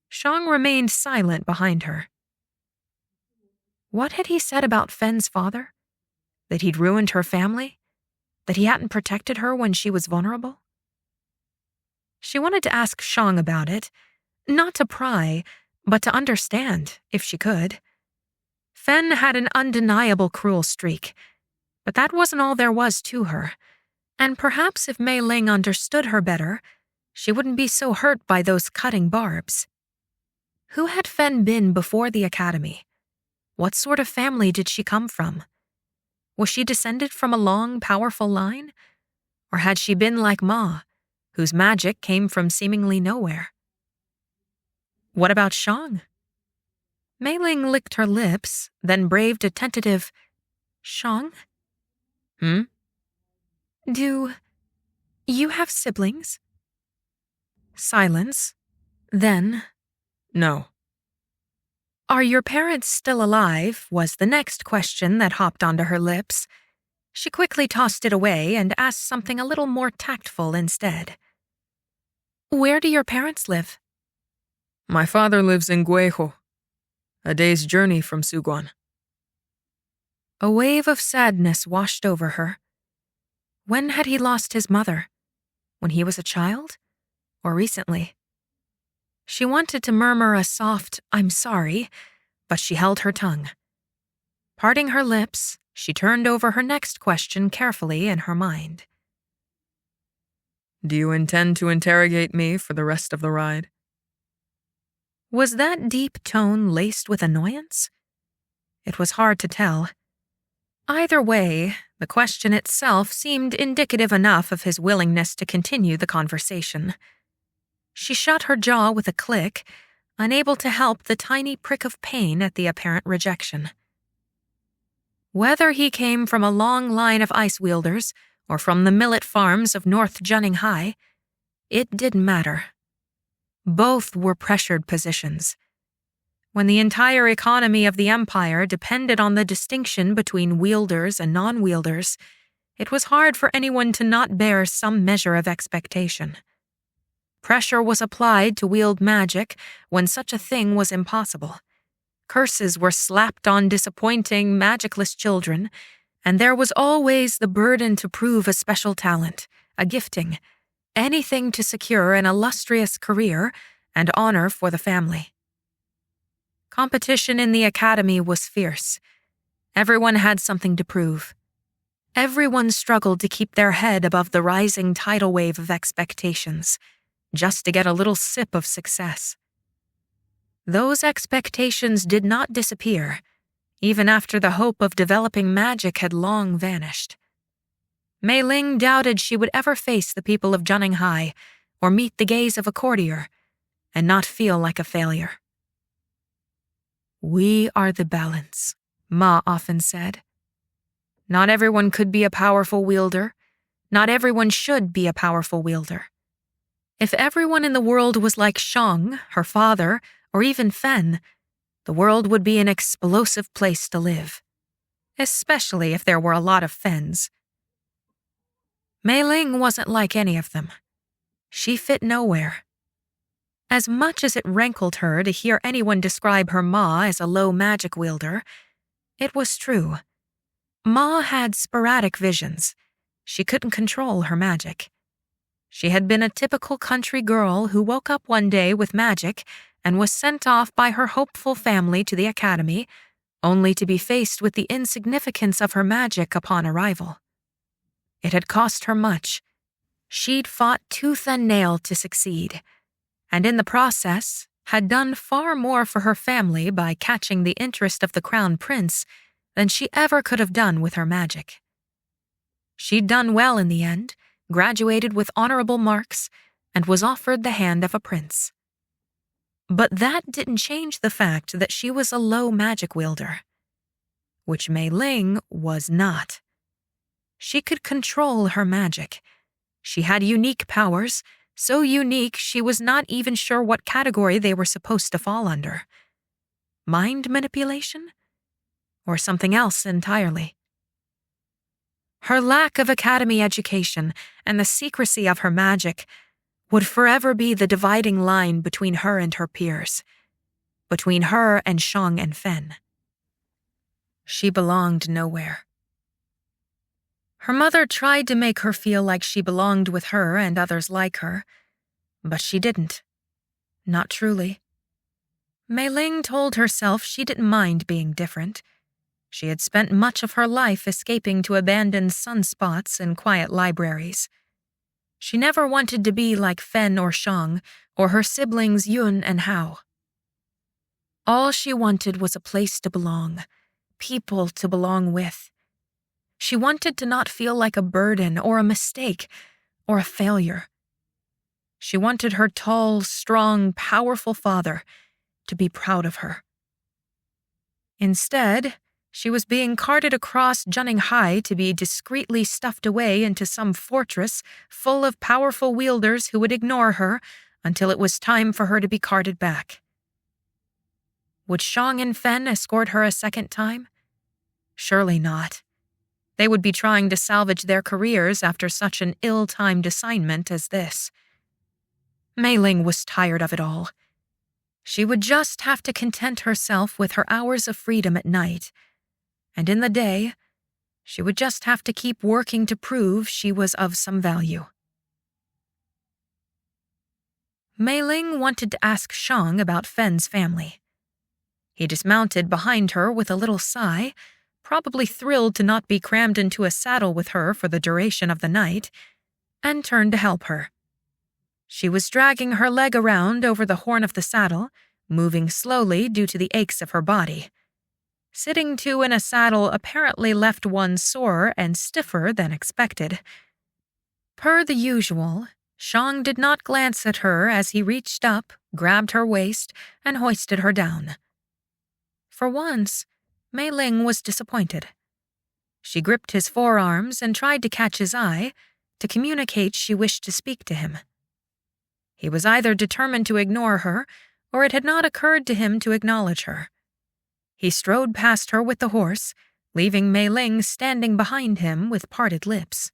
Shang remained silent behind her. What had he said about Fen's father? That he'd ruined her family? That he hadn't protected her when she was vulnerable? She wanted to ask Shang about it, not to pry, but to understand, if she could. Fen had an undeniable cruel streak, but that wasn't all there was to her, and perhaps if Meiling understood her better, she wouldn't be so hurt by those cutting barbs. Who had Fen been before the academy? What sort of family did she come from? Was she descended from a long, powerful line? Or had she been like Ma, whose magic came from seemingly nowhere? What about Shang? Meiling licked her lips, then braved a tentative, Shang? Do you have siblings? Silence. Then, No. Are your parents still alive? Was the next question that hopped onto her lips. She quickly tossed it away and asked something a little more tactful instead. Where do your parents live? My father lives in Guejo, a day's journey from Suguan. A wave of sadness washed over her. When had he lost his mother? When he was a child? Or recently? She wanted to murmur a soft, I'm sorry, but she held her tongue. Parting her lips, she turned over her next question carefully in her mind. Do you intend to interrogate me for the rest of the ride? Was that deep tone laced with annoyance? It was hard to tell. Either way, the question itself seemed indicative enough of his willingness to continue the conversation. She shut her jaw with a click, unable to help the tiny prick of pain at the apparent rejection. Whether he came from a long line of ice wielders or from the millet farms of North Junning High, it didn't matter. Both were pressured positions. When the entire economy of the empire depended on the distinction between wielders and non-wielders, it was hard for anyone to not bear some measure of expectation. Pressure was applied to wield magic when such a thing was impossible. Curses were slapped on disappointing, magicless children, and there was always the burden to prove a special talent, a gifting, anything to secure an illustrious career and honor for the family. Competition in the academy was fierce. Everyone had something to prove. Everyone struggled to keep their head above the rising tidal wave of expectations, just to get a little sip of success. Those expectations did not disappear, even after the hope of developing magic had long vanished. Meiling doubted she would ever face the people of Junning High or meet the gaze of a courtier and not feel like a failure. We are the balance, Ma often said. Not everyone could be a powerful wielder. Not everyone should be a powerful wielder. If everyone in the world was like Shang, her father, or even Fen, the world would be an explosive place to live, especially if there were a lot of Fens. Meiling wasn't like any of them. She fit nowhere. As much as it rankled her to hear anyone describe her Ma as a low magic wielder, it was true. Ma had sporadic visions. She couldn't control her magic. She had been a typical country girl who woke up one day with magic and was sent off by her hopeful family to the academy, only to be faced with the insignificance of her magic upon arrival. It had cost her much. She'd fought tooth and nail to succeed, and in the process had done far more for her family by catching the interest of the crown prince than she ever could have done with her magic. She'd done well in the end, graduated with honorable marks, and was offered the hand of a prince. But that didn't change the fact that she was a low magic wielder, which Meiling was not. She could control her magic. She had unique powers, so unique she was not even sure what category they were supposed to fall under. Mind manipulation? Or something else entirely? Her lack of academy education and the secrecy of her magic would forever be the dividing line between her and her peers, between her and Shang and Fen. She belonged nowhere. Her mother tried to make her feel like she belonged with her and others like her, but she didn't. Not truly. Meiling told herself she didn't mind being different. She had spent much of her life escaping to abandoned sunspots and quiet libraries. She never wanted to be like Fen or Shang or her siblings Yun and Hao. All she wanted was a place to belong, people to belong with. She wanted to not feel like a burden or a mistake or a failure. She wanted her tall, strong, powerful father to be proud of her. Instead, she was being carted across Junning High to be discreetly stuffed away into some fortress full of powerful wielders who would ignore her until it was time for her to be carted back. Would Shang and Fen escort her a second time? Surely not. They would be trying to salvage their careers after such an ill-timed assignment as this. Meiling was tired of it all. She would just have to content herself with her hours of freedom at night, and in the day, she would just have to keep working to prove she was of some value. Meiling wanted to ask Shang about Fen's family. He dismounted behind her with a little sigh, probably thrilled to not be crammed into a saddle with her for the duration of the night, and turned to help her. She was dragging her leg around over the horn of the saddle, moving slowly due to the aches of her body. Sitting two in a saddle apparently left one sore and stiffer than expected. Per the usual, Shang did not glance at her as he reached up, grabbed her waist, and hoisted her down. For once, Meiling was disappointed. She gripped his forearms and tried to catch his eye, to communicate she wished to speak to him. He was either determined to ignore her, or it had not occurred to him to acknowledge her. He strode past her with the horse, leaving Meiling standing behind him with parted lips.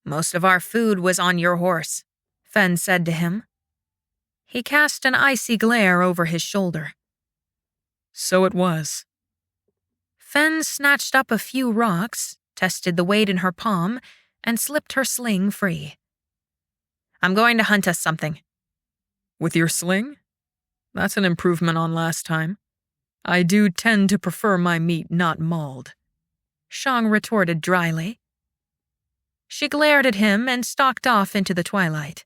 "Most of our food was on your horse," Fen said to him. He cast an icy glare over his shoulder. "So it was." Fen snatched up a few rocks, tested the weight in her palm, and slipped her sling free. "I'm going to hunt us something." "With your sling? That's an improvement on last time. I do tend to prefer my meat not mauled," Shang retorted dryly. She glared at him and stalked off into the twilight.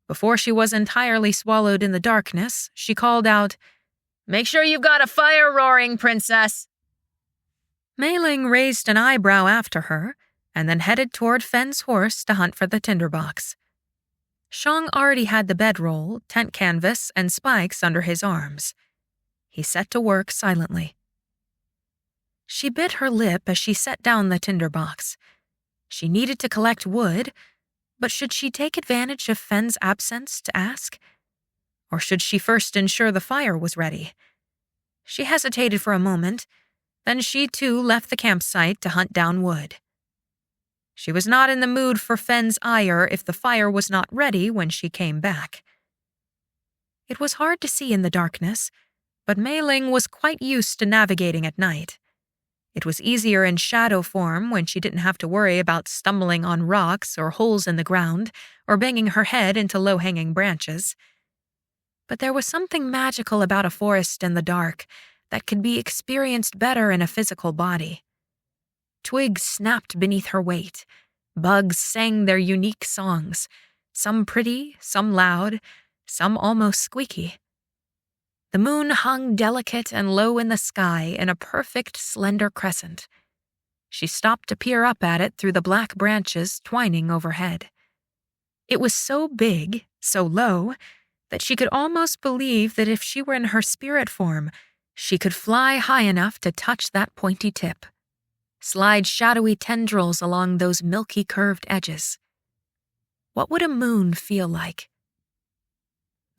Before she was entirely swallowed in the darkness, she called out, "Make sure you've got a fire roaring, princess." Meiling raised an eyebrow after her, and then headed toward Fen's horse to hunt for the tinderbox. Shang already had the bedroll, tent canvas, and spikes under his arms. He set to work silently. She bit her lip as she set down the tinderbox. She needed to collect wood, but should she take advantage of Fen's absence to ask? Or should she first ensure the fire was ready? She hesitated for a moment, then she too left the campsite to hunt down wood. She was not in the mood for Fen's ire if the fire was not ready when she came back. It was hard to see in the darkness, but Meiling was quite used to navigating at night. It was easier in shadow form when she didn't have to worry about stumbling on rocks or holes in the ground or banging her head into low-hanging branches. But there was something magical about a forest in the dark that could be experienced better in a physical body. Twigs snapped beneath her weight. Bugs sang their unique songs, some pretty, some loud, some almost squeaky. The moon hung delicate and low in the sky in a perfect, slender crescent. She stopped to peer up at it through the black branches twining overhead. It was so big, so low, that she could almost believe that if she were in her spirit form, she could fly high enough to touch that pointy tip, slide shadowy tendrils along those milky curved edges. What would a moon feel like?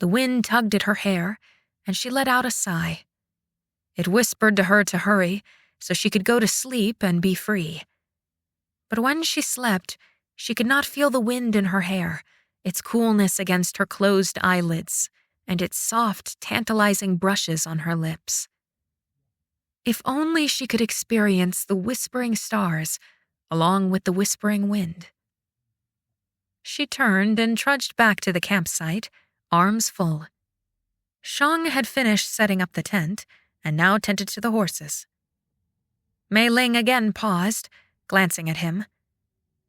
The wind tugged at her hair, and she let out a sigh. It whispered to her to hurry, so she could go to sleep and be free. But when she slept, she could not feel the wind in her hair, its coolness against her closed eyelids, and its soft, tantalizing brushes on her lips. If only she could experience the whispering stars along with the whispering wind. She turned and trudged back to the campsite, arms full. Shang had finished setting up the tent and now tended to the horses. Meiling again paused, glancing at him.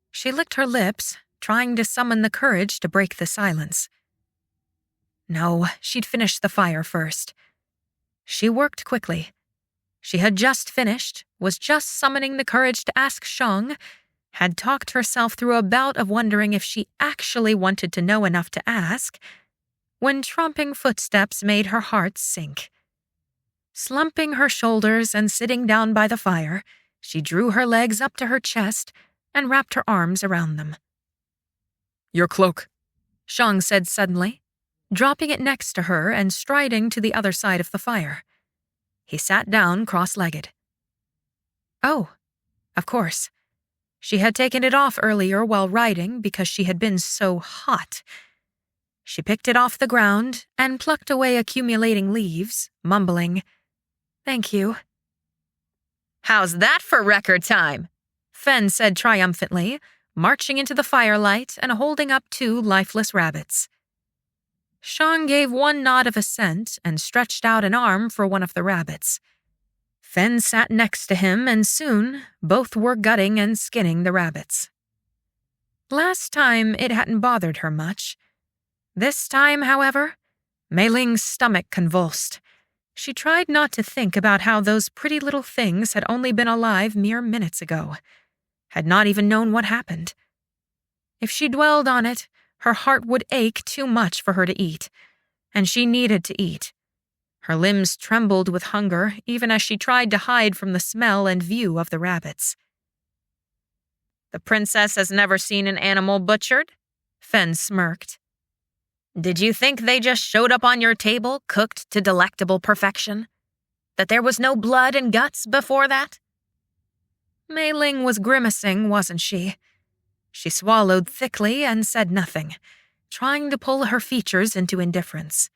She licked her lips, trying to summon the courage to break the silence. No, she'd finish the fire first. She worked quickly. She had just finished, was just summoning the courage to ask Shang, had talked herself through a bout of wondering if she actually wanted to know enough to ask, when tromping footsteps made her heart sink. Slumping her shoulders and sitting down by the fire, she drew her legs up to her chest and wrapped her arms around them. Your cloak, Shang said suddenly, dropping it next to her and striding to the other side of the fire. He sat down cross-legged. Oh, of course. She had taken it off earlier while riding because she had been so hot. She picked it off the ground and plucked away accumulating leaves, mumbling, "Thank you." "How's that for record time?" Fen said triumphantly, marching into the firelight and holding up 2 lifeless rabbits. Shang gave one nod of assent and stretched out an arm for one of the rabbits. Fen sat next to him, and soon both were gutting and skinning the rabbits. Last time it hadn't bothered her much. This time, however, Meiling's stomach convulsed. She tried not to think about how those pretty little things had only been alive mere minutes ago, had not even known what happened. If she dwelled on it, her heart would ache too much for her to eat, and she needed to eat. Her limbs trembled with hunger even as she tried to hide from the smell and view of the rabbits. "The princess has never seen an animal butchered?" Fen smirked. "Did you think they just showed up on your table, cooked to delectable perfection? That there was no blood and guts before that?" Meiling was grimacing, wasn't she? She swallowed thickly and said nothing, trying to pull her features into indifference.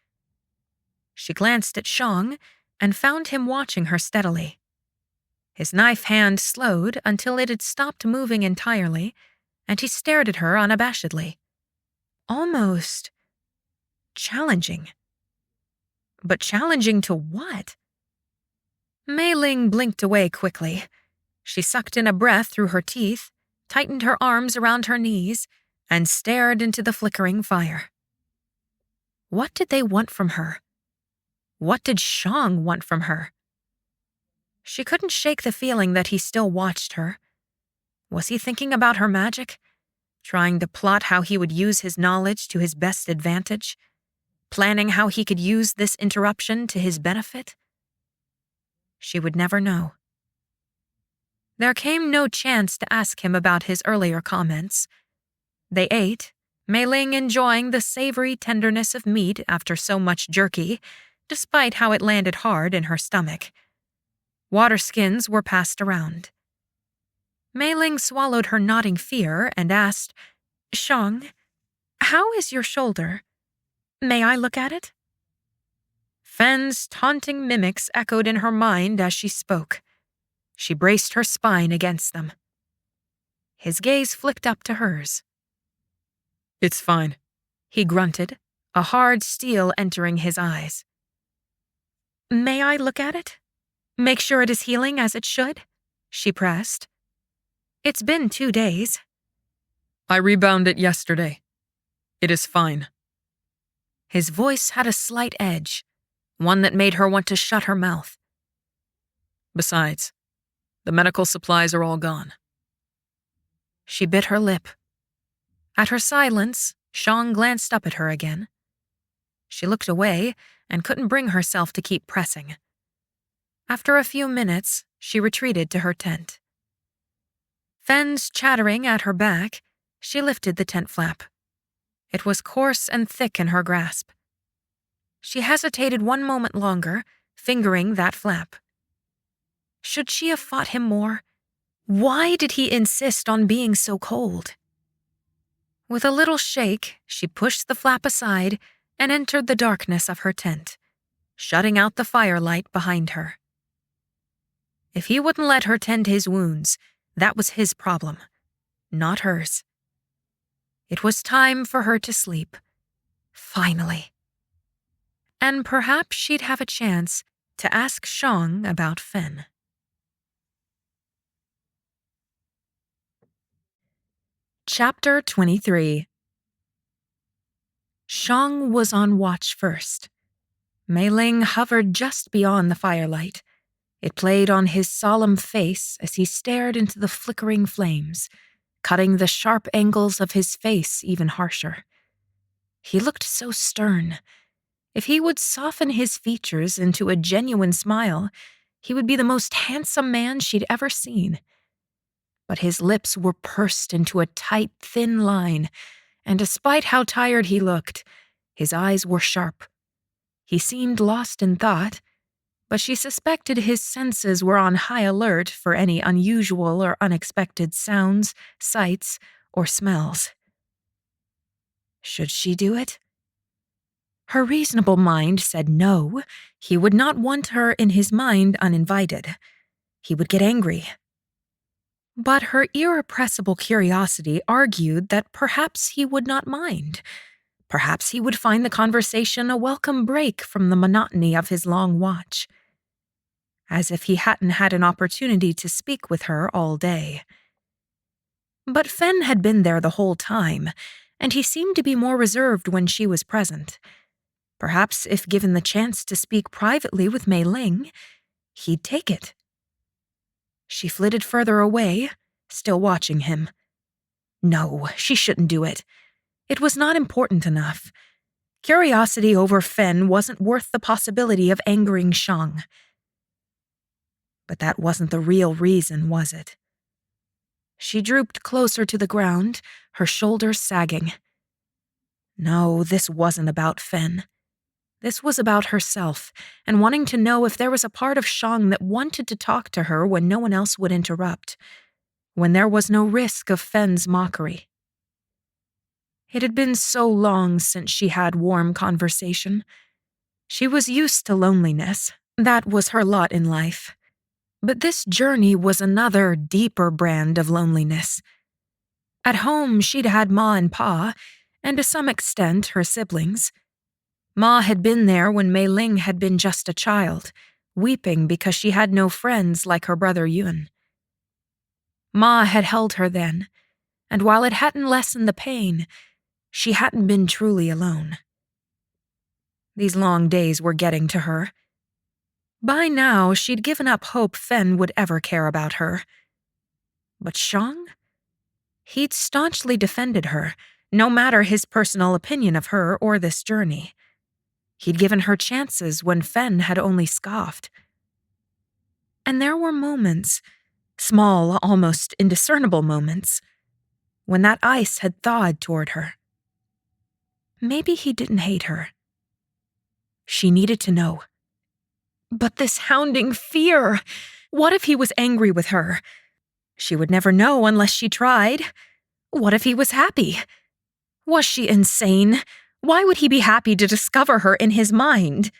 She glanced at Shang and found him watching her steadily. His knife hand slowed until it had stopped moving entirely, and he stared at her unabashedly. Almost challenging. But challenging to what? Meiling blinked away quickly. She sucked in a breath through her teeth, tightened her arms around her knees, and stared into the flickering fire. What did they want from her? What did Shang want from her? She couldn't shake the feeling that he still watched her. Was he thinking about her magic? Trying to plot how he would use his knowledge to his best advantage? Planning how he could use this interruption to his benefit? She would never know. There came no chance to ask him about his earlier comments. They ate, Meiling enjoying the savory tenderness of meat after so much jerky, despite how it landed hard in her stomach. Water skins were passed around. Meiling swallowed her nodding fear and asked, "Shang, how is your shoulder? May I look at it?" Fen's taunting mimics echoed in her mind as she spoke. She braced her spine against them. His gaze flicked up to hers. It's fine, he grunted, a hard steel entering his eyes. "May I look at it? Make sure it is healing as it should?" she pressed. "It's been 2 days." I rebound it yesterday. It is fine. His voice had a slight edge, one that made her want to shut her mouth. Besides, the medical supplies are all gone. She bit her lip. At her silence, Shang glanced up at her again. She looked away and couldn't bring herself to keep pressing. After a few minutes, she retreated to her tent. Fens chattering at her back, she lifted the tent flap. It was coarse and thick in her grasp. She hesitated one moment longer, fingering that flap. Should she have fought him more? Why did he insist on being so cold? With a little shake, she pushed the flap aside and entered the darkness of her tent, shutting out the firelight behind her. If he wouldn't let her tend his wounds, that was his problem, not hers. It was time for her to sleep. Finally. And perhaps she'd have a chance to ask Shang about Fen. Chapter 23. Shang was on watch first. Meiling hovered just beyond the firelight. It played on his solemn face as he stared into the flickering flames, cutting the sharp angles of his face even harsher. He looked so stern. If he would soften his features into a genuine smile, he would be the most handsome man she'd ever seen. But his lips were pursed into a tight, thin line, and despite how tired he looked, his eyes were sharp. He seemed lost in thought, but she suspected his senses were on high alert for any unusual or unexpected sounds, sights, or smells. Should she do it? Her reasonable mind said no, he would not want her in his mind uninvited. He would get angry. But her irrepressible curiosity argued that perhaps he would not mind. Perhaps he would find the conversation a welcome break from the monotony of his long watch. As if he hadn't had an opportunity to speak with her all day. But Fen had been there the whole time, and he seemed to be more reserved when she was present. Perhaps if given the chance to speak privately with Meiling, he'd take it. She flitted further away, still watching him. No, she shouldn't do it. It was not important enough. Curiosity over Fen wasn't worth the possibility of angering Shang. But that wasn't the real reason, was it? She drooped closer to the ground, her shoulders sagging. No, this wasn't about Fen. This was about herself, and wanting to know if there was a part of Shang that wanted to talk to her when no one else would interrupt, when there was no risk of Fen's mockery. It had been so long since she had warm conversation. She was used to loneliness. That was her lot in life. But this journey was another, deeper brand of loneliness. At home, she'd had Ma and Pa, and to some extent her siblings. Ma had been there when Meiling had been just a child, weeping because she had no friends like her brother Yun. Ma had held her then, and while it hadn't lessened the pain, she hadn't been truly alone. These long days were getting to her. By now, she'd given up hope Fen would ever care about her. But Shang? He'd staunchly defended her, no matter his personal opinion of her or this journey. He'd given her chances when Fen had only scoffed. And there were moments, small, almost indiscernible moments, when that ice had thawed toward her. Maybe he didn't hate her. She needed to know. But this hounding fear! What if he was angry with her? She would never know unless she tried. What if he was happy? Was she insane? Why would he be happy to discover her in his mind?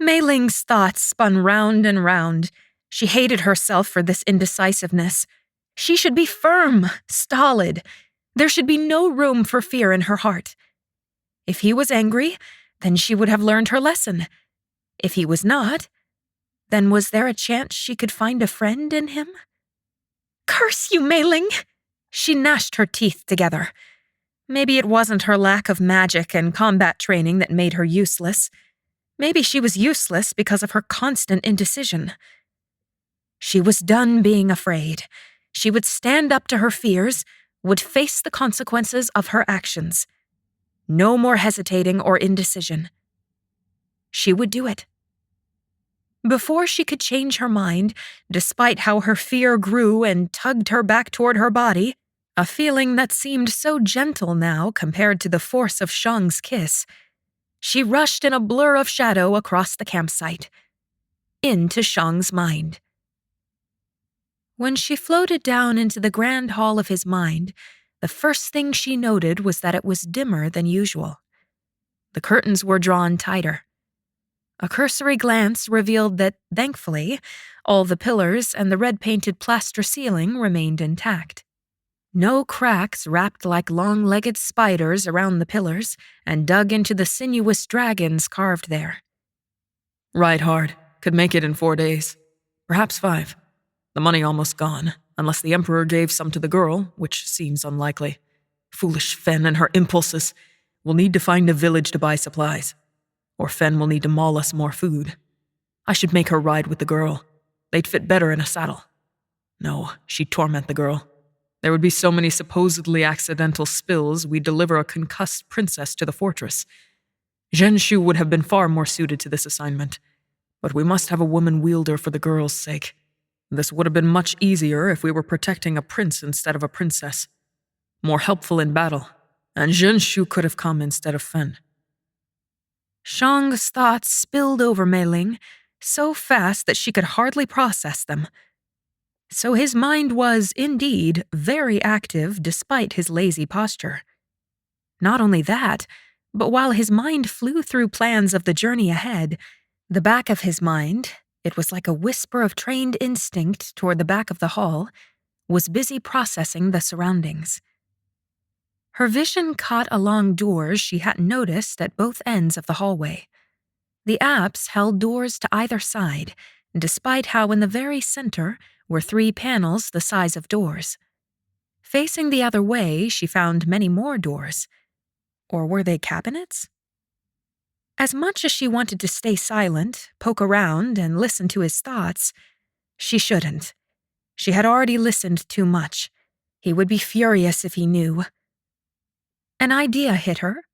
Meiling's thoughts spun round and round. She hated herself for this indecisiveness. She should be firm, stolid. There should be no room for fear in her heart. If he was angry, then she would have learned her lesson. If he was not, then was there a chance she could find a friend in him? Curse you, Meiling! She gnashed her teeth together. Maybe it wasn't her lack of magic and combat training that made her useless. Maybe she was useless because of her constant indecision. She was done being afraid. She would stand up to her fears, would face the consequences of her actions. No more hesitating or indecision. She would do it. Before she could change her mind, despite how her fear grew and tugged her back toward her body, a feeling that seemed so gentle now compared to the force of Shang's kiss, she rushed in a blur of shadow across the campsite, into Shang's mind. When she floated down into the grand hall of his mind, the first thing she noted was that it was dimmer than usual. The curtains were drawn tighter. A cursory glance revealed that, thankfully, all the pillars and the red-painted plaster ceiling remained intact. No cracks wrapped like long-legged spiders around the pillars and dug into the sinuous dragons carved there. Ride hard. Could make it in 4 days. Perhaps 5. The money almost gone, unless the Emperor gave some to the girl, which seems unlikely. Foolish Fen and her impulses. We'll need to find a village to buy supplies. Or Fen will need to maul us more food. I should make her ride with the girl. They'd fit better in a saddle. No, she'd torment the girl. There would be so many supposedly accidental spills we'd deliver a concussed princess to the fortress. Zhenshu would have been far more suited to this assignment. But we must have a woman wielder for the girl's sake. This would have been much easier if we were protecting a prince instead of a princess. More helpful in battle, and Zhenshu could have come instead of Fen. Shang's thoughts spilled over Meiling so fast that she could hardly process them. So his mind was, indeed, very active despite his lazy posture. Not only that, but while his mind flew through plans of the journey ahead, the back of his mind, it was like a whisper of trained instinct toward the back of the hall, was busy processing the surroundings. Her vision caught along doors she hadn't noticed at both ends of the hallway. The apse held doors to either side, despite how in the very center were 3 panels the size of doors. Facing the other way, she found many more doors. Or were they cabinets? As much as she wanted to stay silent, poke around, and listen to his thoughts, she shouldn't. She had already listened too much. He would be furious if he knew. An idea hit her.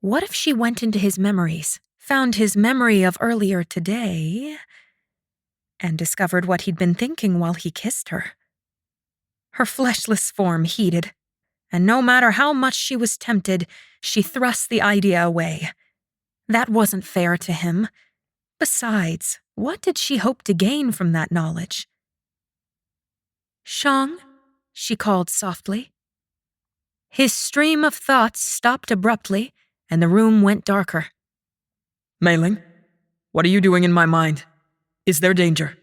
What if she went into his memories, found his memory of earlier today, and discovered what he'd been thinking while he kissed her? Her fleshless form heated, and no matter how much she was tempted, she thrust the idea away. That wasn't fair to him. Besides, what did she hope to gain from that knowledge? "Shang," she called softly. His stream of thoughts stopped abruptly, and the room went darker. Meiling, what are you doing in my mind? Is there danger?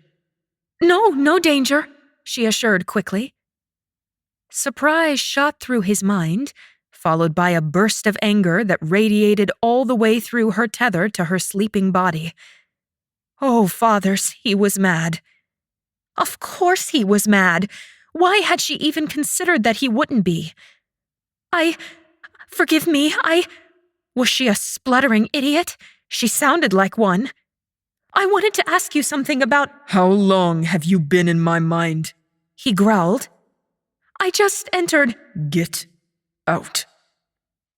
No danger, she assured quickly. Surprise shot through his mind, followed by a burst of anger that radiated all the way through her tether to her sleeping body. Oh, fathers, he was mad. Of course he was mad. Why had she even considered that he wouldn't be? Forgive me, Was she a spluttering idiot? She sounded like one. I wanted to ask you something about— How long have you been in my mind? He growled. I just entered— Get out.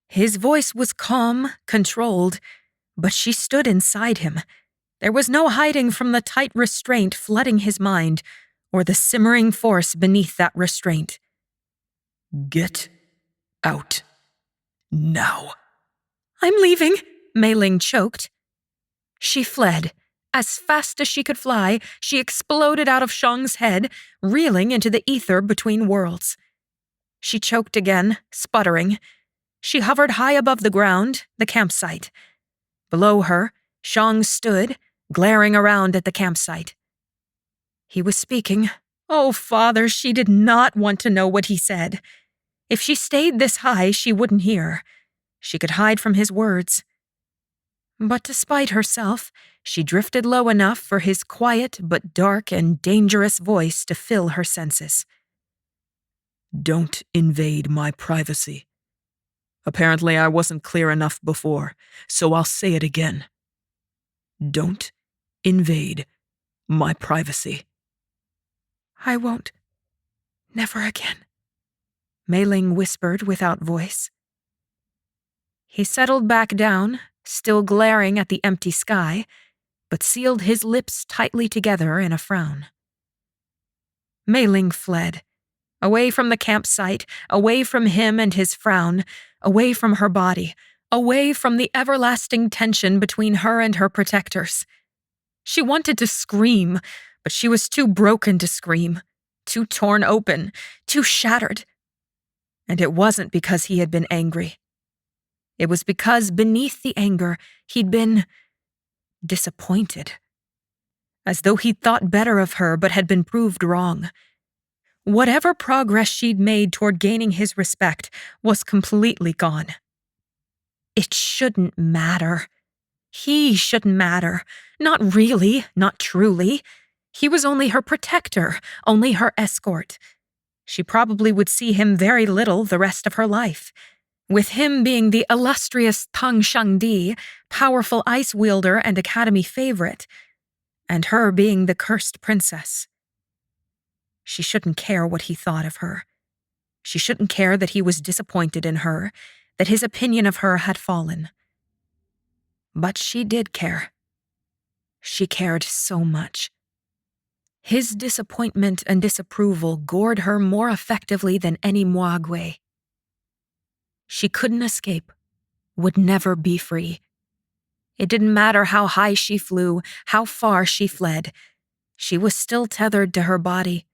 His voice was calm, controlled, but she stood inside him. There was no hiding from the tight restraint flooding his mind, or the simmering force beneath that restraint. Get out. Now. I'm leaving, Meiling choked. She fled. As fast as she could fly, she exploded out of Shang's head, reeling into the ether between worlds. She choked again, sputtering. She hovered high above the ground, the campsite. Below her, Shang stood, glaring around at the campsite. He was speaking. Oh, Father, she did not want to know what he said. If she stayed this high, she wouldn't hear. She could hide from his words. But despite herself, she drifted low enough for his quiet but dark and dangerous voice to fill her senses. Don't invade my privacy. Apparently I wasn't clear enough before, so I'll say it again. Don't invade my privacy. I won't. Never again, Meiling whispered without voice. He settled back down, still glaring at the empty sky, but sealed his lips tightly together in a frown. Meiling fled, away from the campsite, away from him and his frown, away from her body, away from the everlasting tension between her and her protectors. She wanted to scream, but she was too broken to scream, too torn open, too shattered. And it wasn't because he had been angry. It was because beneath the anger, he'd been disappointed. As though he'd thought better of her but had been proved wrong. Whatever progress she'd made toward gaining his respect was completely gone. It shouldn't matter. He shouldn't matter. Not really, not truly. He was only her protector, only her escort. She probably would see him very little the rest of her life, with him being the illustrious Tan Shangdi, powerful ice wielder and academy favorite, and her being the cursed princess. She shouldn't care what he thought of her. She shouldn't care that he was disappointed in her, that his opinion of her had fallen. But she did care. She cared so much. His disappointment and disapproval gored her more effectively than any moagwe. She couldn't escape, would never be free. It didn't matter how high she flew, how far she fled. She was still tethered to her body,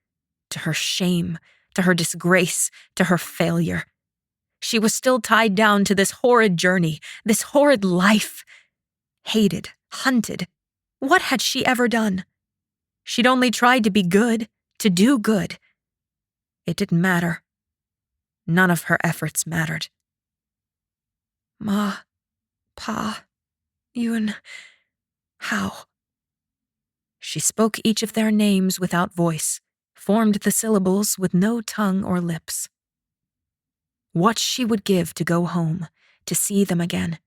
to her shame, to her disgrace, to her failure. She was still tied down to this horrid journey, this horrid life. Hated, hunted. What had she ever done? She'd only tried to be good, to do good. It didn't matter. None of her efforts mattered. Ma, Pa, Yun, how? She spoke each of their names without voice, formed the syllables with no tongue or lips. What she would give to go home, to see them again,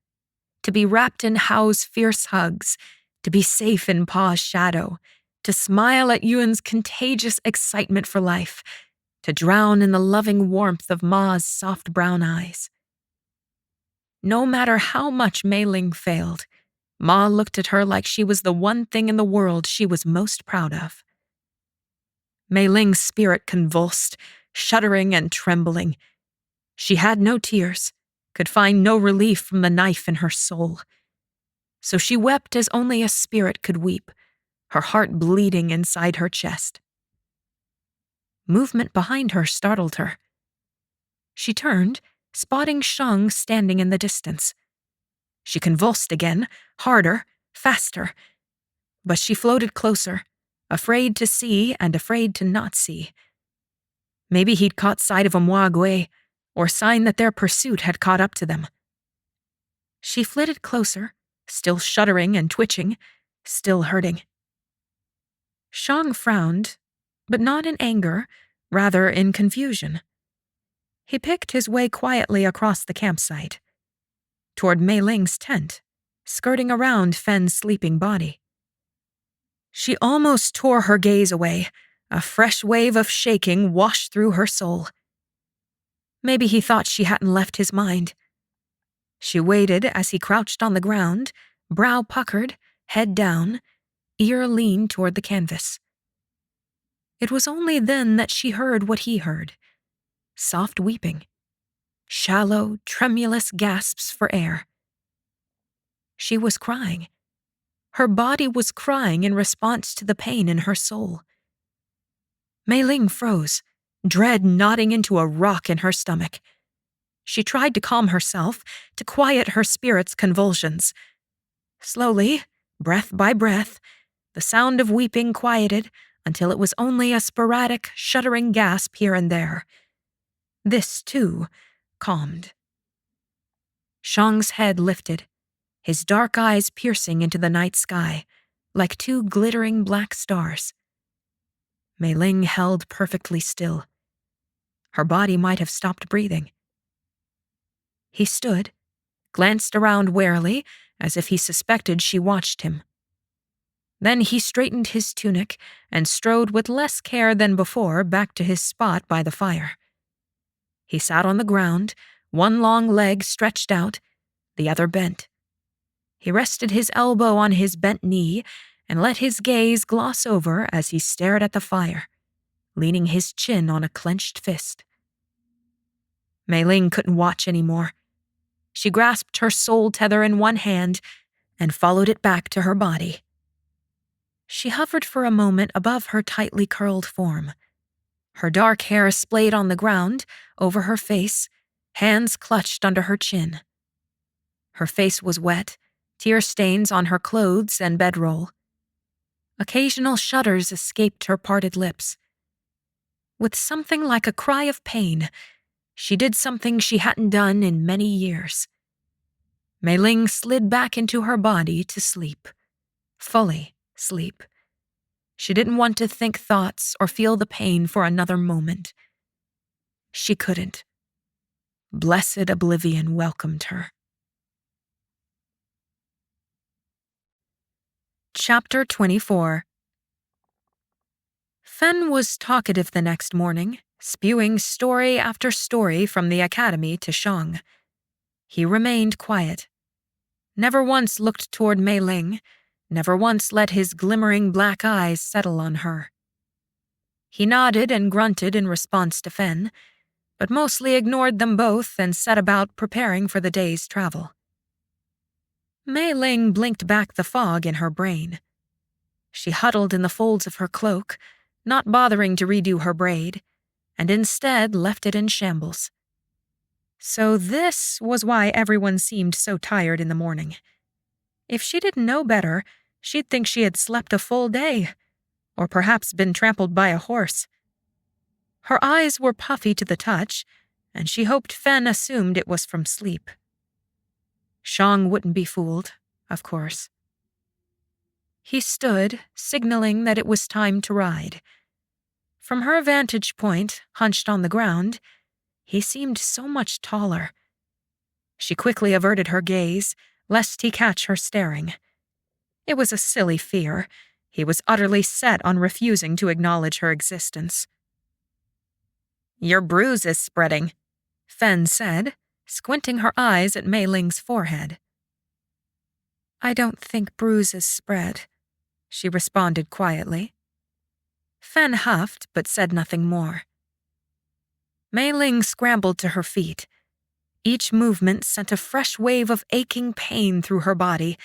to be wrapped in Hao's fierce hugs, to be safe in Pa's shadow, to smile at Yuan's contagious excitement for life, to drown in the loving warmth of Ma's soft brown eyes. No matter how much Meiling failed, Ma looked at her like she was the one thing in the world she was most proud of. Meiling's spirit convulsed, shuddering and trembling. She had no tears, could find no relief from the knife in her soul. So she wept as only a spirit could weep, her heart bleeding inside her chest. Movement behind her startled her. She turned, spotting Shang standing in the distance. She convulsed again, harder, faster. But she floated closer, afraid to see and afraid to not see. Maybe he'd caught sight of a moagwe, or sign that their pursuit had caught up to them. She flitted closer, still shuddering and twitching, still hurting. Shang frowned, but not in anger, rather in confusion. He picked his way quietly across the campsite, toward Meiling's tent, skirting around Fen's sleeping body. She almost tore her gaze away. A fresh wave of shaking washed through her soul. Maybe he thought she hadn't left his mind. She waited as he crouched on the ground, brow puckered, head down, ear leaned toward the canvas. It was only then that she heard what he heard. Soft weeping. Shallow, tremulous gasps for air. She was crying. Her body was crying in response to the pain in her soul. Meiling froze, dread knotting into a rock in her stomach. She tried to calm herself, to quiet her spirit's convulsions. Slowly, breath by breath, the sound of weeping quieted until it was only a sporadic, shuddering gasp here and there. This, too, calmed. Shang's head lifted, his dark eyes piercing into the night sky, like two glittering black stars. Meiling held perfectly still. Her body might have stopped breathing. He stood, glanced around warily, as if he suspected she watched him. Then he straightened his tunic and strode with less care than before back to his spot by the fire. He sat on the ground, one long leg stretched out, the other bent. He rested his elbow on his bent knee and let his gaze gloss over as he stared at the fire, leaning his chin on a clenched fist. Meiling couldn't watch anymore. She grasped her soul tether in one hand and followed it back to her body. She hovered for a moment above her tightly curled form. Her dark hair splayed on the ground, over her face, hands clutched under her chin. Her face was wet, tear stains on her clothes and bedroll. Occasional shudders escaped her parted lips. With something like a cry of pain, she did something she hadn't done in many years. Meiling slid back into her body to sleep. Fully sleep. She didn't want to think thoughts or feel the pain for another moment. She couldn't. Blessed oblivion welcomed her. Chapter 24. Fen was talkative the next morning, spewing story after story from the academy to Shang. He remained quiet. Never once looked toward Meiling, never once let his glimmering black eyes settle on her. He nodded and grunted in response to Fen, but mostly ignored them both and set about preparing for the day's travel. Meiling blinked back the fog in her brain. She huddled in the folds of her cloak, not bothering to redo her braid, and instead left it in shambles. So this was why everyone seemed so tired in the morning. If she didn't know better, she'd think she had slept a full day, or perhaps been trampled by a horse. Her eyes were puffy to the touch, and she hoped Fen assumed it was from sleep. Shang wouldn't be fooled, of course. He stood, signaling that it was time to ride. From her vantage point, hunched on the ground, he seemed so much taller. She quickly averted her gaze, lest he catch her staring. It was a silly fear. He was utterly set on refusing to acknowledge her existence. "Your bruise is spreading," Fen said, squinting her eyes at Meiling's forehead. "I don't think bruises spread," she responded quietly. Fen huffed, but said nothing more. Meiling scrambled to her feet. Each movement sent a fresh wave of aching pain through her body,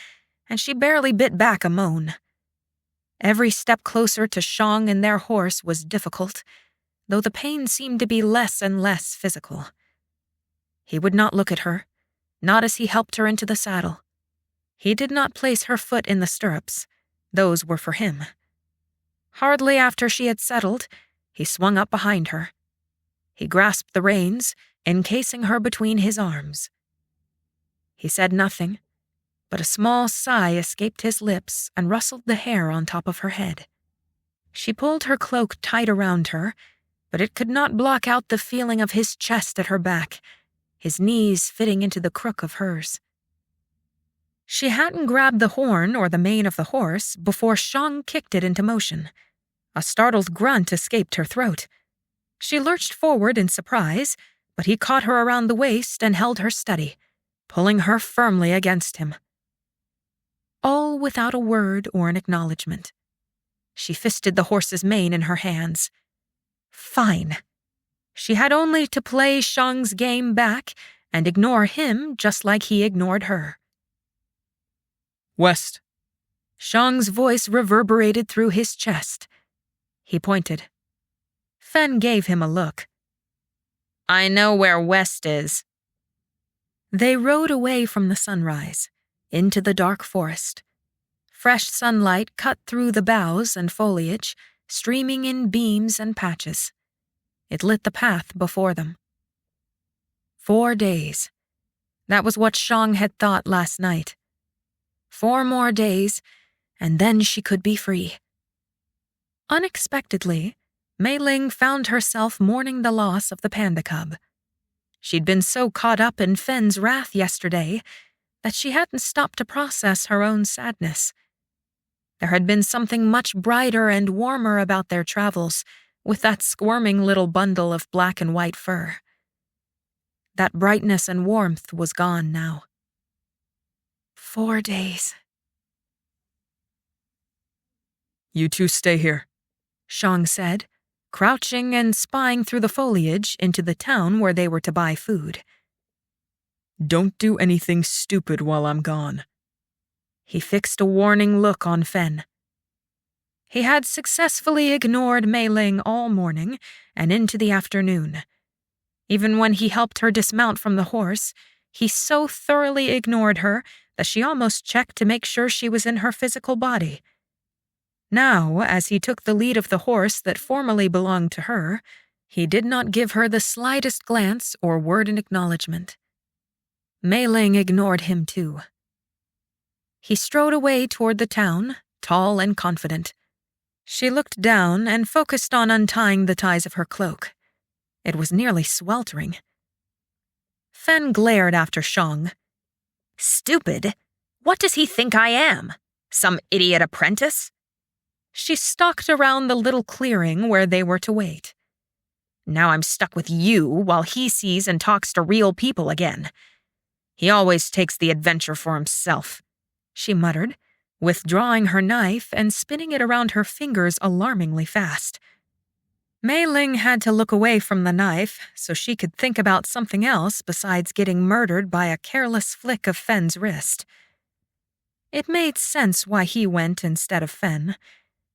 and she barely bit back a moan. Every step closer to Shang and their horse was difficult, though the pain seemed to be less and less physical. He would not look at her, not as he helped her into the saddle. He did not place her foot in the stirrups. Those were for him. Hardly after she had settled, he swung up behind her. He grasped the reins, encasing her between his arms. He said nothing, but a small sigh escaped his lips and rustled the hair on top of her head. She pulled her cloak tight around her, but it could not block out the feeling of his chest at her back, his knees fitting into the crook of hers. She hadn't grabbed the horn or the mane of the horse before Shang kicked it into motion. A startled grunt escaped her throat. She lurched forward in surprise, but he caught her around the waist and held her steady, pulling her firmly against him. All without a word or an acknowledgement. She fisted the horse's mane in her hands. Fine. She had only to play Shang's game back and ignore him just like he ignored her. "West." Shang's voice reverberated through his chest. He pointed. Fen gave him a look. "I know where west is." They rode away from the sunrise, into the dark forest. Fresh sunlight cut through the boughs and foliage, streaming in beams and patches. It lit the path before them. 4 days. That was what Shang had thought last night. 4 more days, and then she could be free. Unexpectedly, Meiling found herself mourning the loss of the panda cub. She'd been so caught up in Fen's wrath yesterday that she hadn't stopped to process her own sadness. There had been something much brighter and warmer about their travels, with that squirming little bundle of black and white fur. That brightness and warmth was gone now. 4 days. You two stay here, Shang said, crouching and spying through the foliage into the town where they were to buy food. Don't do anything stupid while I'm gone. He fixed a warning look on Fen. He had successfully ignored Meiling all morning and into the afternoon. Even when he helped her dismount from the horse, he so thoroughly ignored her that she almost checked to make sure she was in her physical body. Now, as he took the lead of the horse that formerly belonged to her, he did not give her the slightest glance or word in acknowledgement. Meiling ignored him too. He strode away toward the town, tall and confident. She looked down and focused on untying the ties of her cloak. It was nearly sweltering. Fen glared after Shang. Stupid? What does he think I am? Some idiot apprentice? She stalked around the little clearing where they were to wait. Now I'm stuck with you while he sees and talks to real people again. He always takes the adventure for himself, she muttered, withdrawing her knife and spinning it around her fingers alarmingly fast. Meiling had to look away from the knife so she could think about something else besides getting murdered by a careless flick of Fen's wrist. It made sense why he went instead of Fen.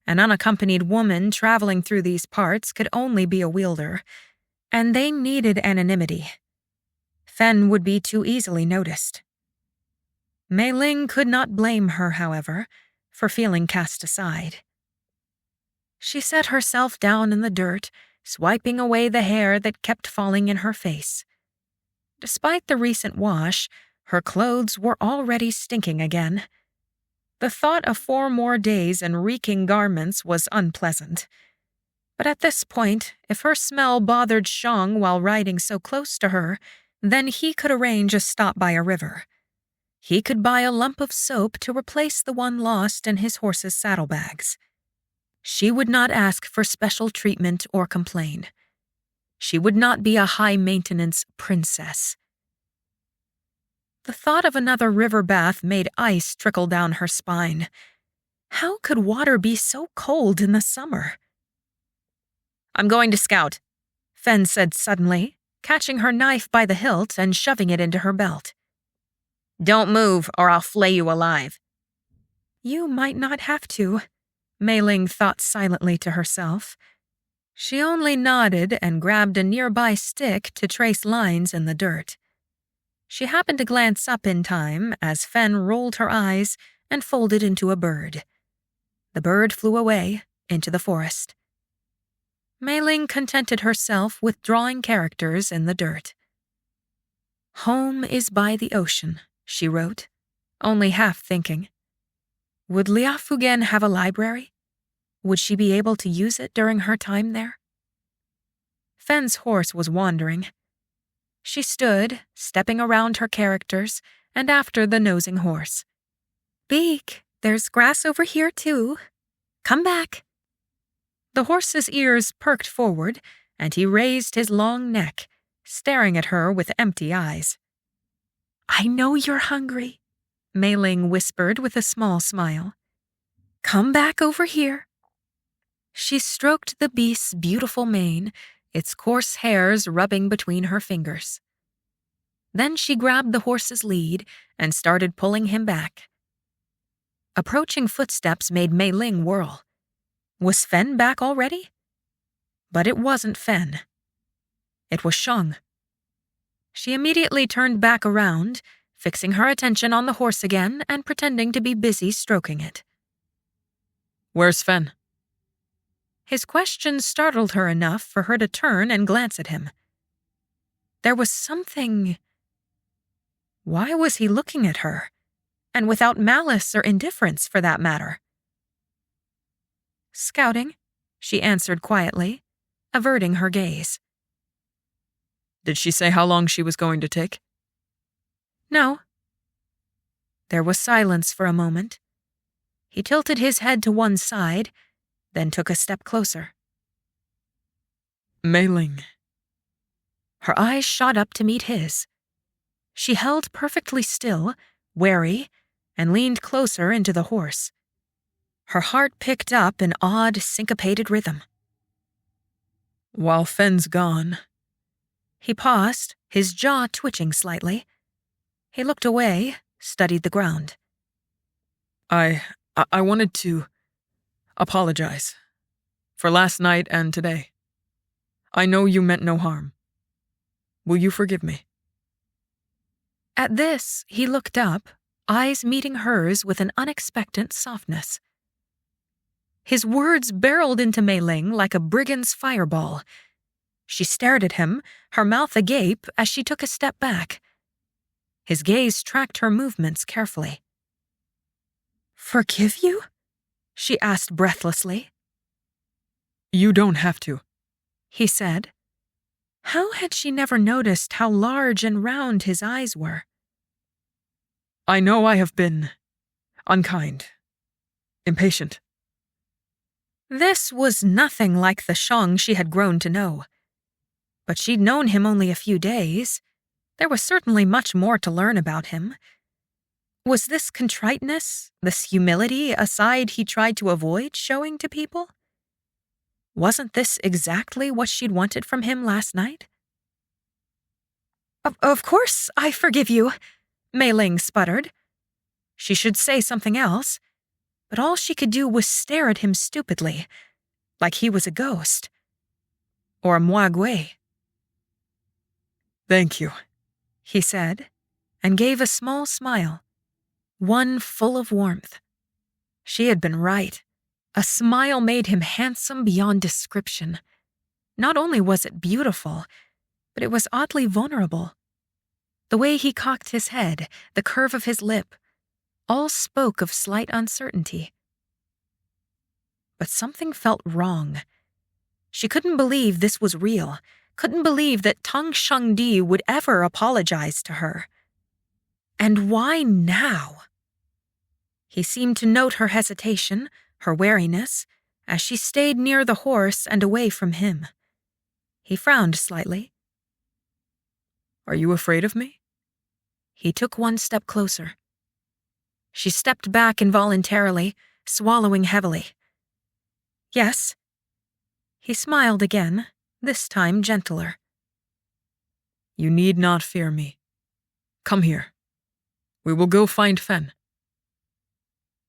An unaccompanied woman traveling through these parts could only be a wielder, and they needed anonymity. Fen would be too easily noticed. Meiling could not blame her, however, for feeling cast aside. She set herself down in the dirt, swiping away the hair that kept falling in her face. Despite the recent wash, her clothes were already stinking again. The thought of 4 more days in reeking garments was unpleasant. But at this point, if her smell bothered Shang while riding so close to her, then he could arrange a stop by a river. He could buy a lump of soap to replace the one lost in his horse's saddlebags. She would not ask for special treatment or complain. She would not be a high-maintenance princess. The thought of another river bath made ice trickle down her spine. How could water be so cold in the summer? I'm going to scout, Fen said suddenly, catching her knife by the hilt and shoving it into her belt. Don't move or I'll flay you alive. You might not have to, Meiling thought silently to herself. She only nodded and grabbed a nearby stick to trace lines in the dirt. She happened to glance up in time as Fen rolled her eyes and folded into a bird. The bird flew away into the forest. Meiling contented herself with drawing characters in the dirt. Home is by the ocean, she wrote, only half thinking. Would Liafugen have a library? Would she be able to use it during her time there? Fen's horse was wandering. She stood, stepping around her characters and after the nosing horse. Beak, there's grass over here too. Come back. The horse's ears perked forward, and he raised his long neck, staring at her with empty eyes. I know you're hungry, Meiling whispered with a small smile. Come back over here. She stroked the beast's beautiful mane, its coarse hairs rubbing between her fingers. Then she grabbed the horse's lead and started pulling him back. Approaching footsteps made Meiling whirl. Was Fen back already? But it wasn't Fen. It was Shang. She immediately turned back around, fixing her attention on the horse again and pretending to be busy stroking it. Where's Fen? His question startled her enough for her to turn and glance at him. There was something... Why was he looking at her? And without malice or indifference, for that matter. Scouting, she answered quietly, averting her gaze. Did she say how long she was going to take? No. There was silence for a moment. He tilted his head to one side, then took a step closer. Meiling. Her eyes shot up to meet his. She held perfectly still, wary, and leaned closer into the horse. Her heart picked up an odd, syncopated rhythm. While Fenn's gone, He paused, his jaw twitching slightly. He looked away, studied the ground. I wanted to apologize for last night and today. I know you meant no harm. Will you forgive me? At this, he looked up, eyes meeting hers with an unexpected softness. His words barreled into Meiling like a brigand's fireball. She stared at him, her mouth agape as she took a step back. His gaze tracked her movements carefully. "Forgive you?" she asked breathlessly. You don't have to, He said. How had she never noticed how large and round his eyes were? I know I have been unkind, impatient. This was nothing like the Shang she had grown to know. But she'd known him only a few days. There was certainly much more to learn about him. Was this contriteness, this humility, a side he tried to avoid showing to people? Wasn't this exactly what she'd wanted from him last night? Of course I forgive you, Meiling sputtered. She should say something else, but all she could do was stare at him stupidly, like he was a ghost. Or a moagway. Thank you, He said, and gave a small smile, one full of warmth. She had been right. A smile made him handsome beyond description. Not only was it beautiful, but it was oddly vulnerable. The way he cocked his head, the curve of his lip, all spoke of slight uncertainty. But something felt wrong. She couldn't believe this was real, couldn't believe that Tan Shangdi would ever apologize to her. And why now? He seemed to note her hesitation, her wariness, as she stayed near the horse and away from him. He frowned slightly. Are you afraid of me? He took one step closer. She stepped back involuntarily, swallowing heavily. Yes. He smiled again, this time gentler. You need not fear me. Come here. We will go find Fen.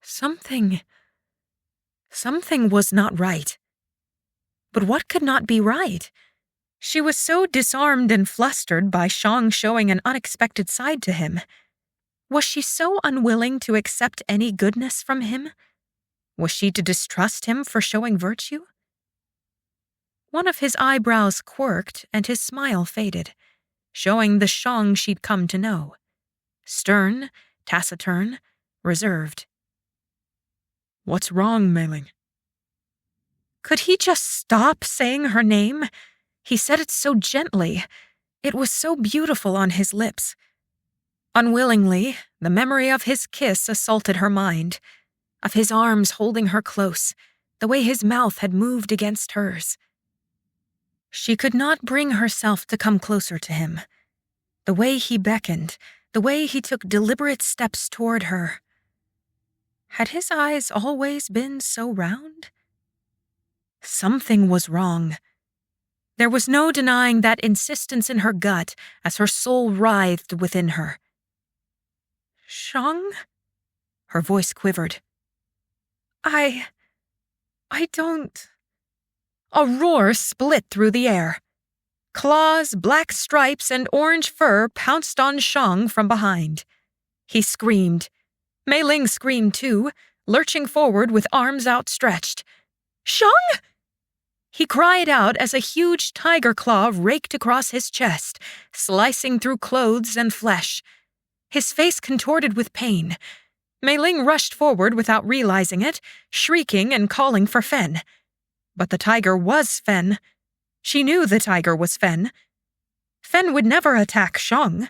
Something was not right. But what could not be right? She was so disarmed and flustered by Shang showing an unexpected side to him. Was she so unwilling to accept any goodness from him? Was she to distrust him for showing virtue? One of his eyebrows quirked and his smile faded, showing the Shang she'd come to know. Stern, taciturn, reserved. What's wrong, Meiling? Could he just stop saying her name? He said it so gently. It was so beautiful on his lips. Unwillingly, the memory of his kiss assaulted her mind, of his arms holding her close, the way his mouth had moved against hers. She could not bring herself to come closer to him. The way he beckoned, the way he took deliberate steps toward her. Had his eyes always been so round? Something was wrong. There was no denying that insistence in her gut as her soul writhed within her. Shang? Her voice quivered. I don't... A roar split through the air. Claws, black stripes, and orange fur pounced on Shang from behind. He screamed. Meiling screamed too, lurching forward with arms outstretched. Shang! He cried out as a huge tiger claw raked across his chest, slicing through clothes and flesh. His face contorted with pain. Meiling rushed forward without realizing it, shrieking and calling for Fen. But the tiger was Fen. She knew the tiger was Fen. Fen would never attack Shang.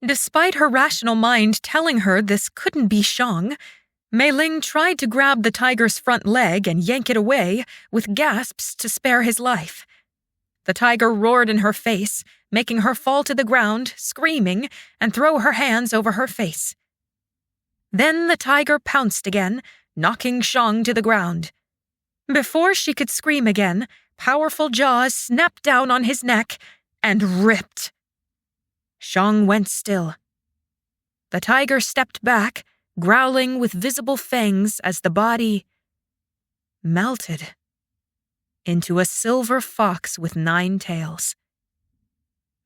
Despite her rational mind telling her this couldn't be Shang, Meiling tried to grab the tiger's front leg and yank it away, with gasps to spare his life. The tiger roared in her face, making her fall to the ground, screaming, and throw her hands over her face. Then the tiger pounced again, knocking Shang to the ground. Before she could scream again, powerful jaws snapped down on his neck and ripped. Shang went still. The tiger stepped back, growling with visible fangs as the body melted into a silver fox with 9 tails.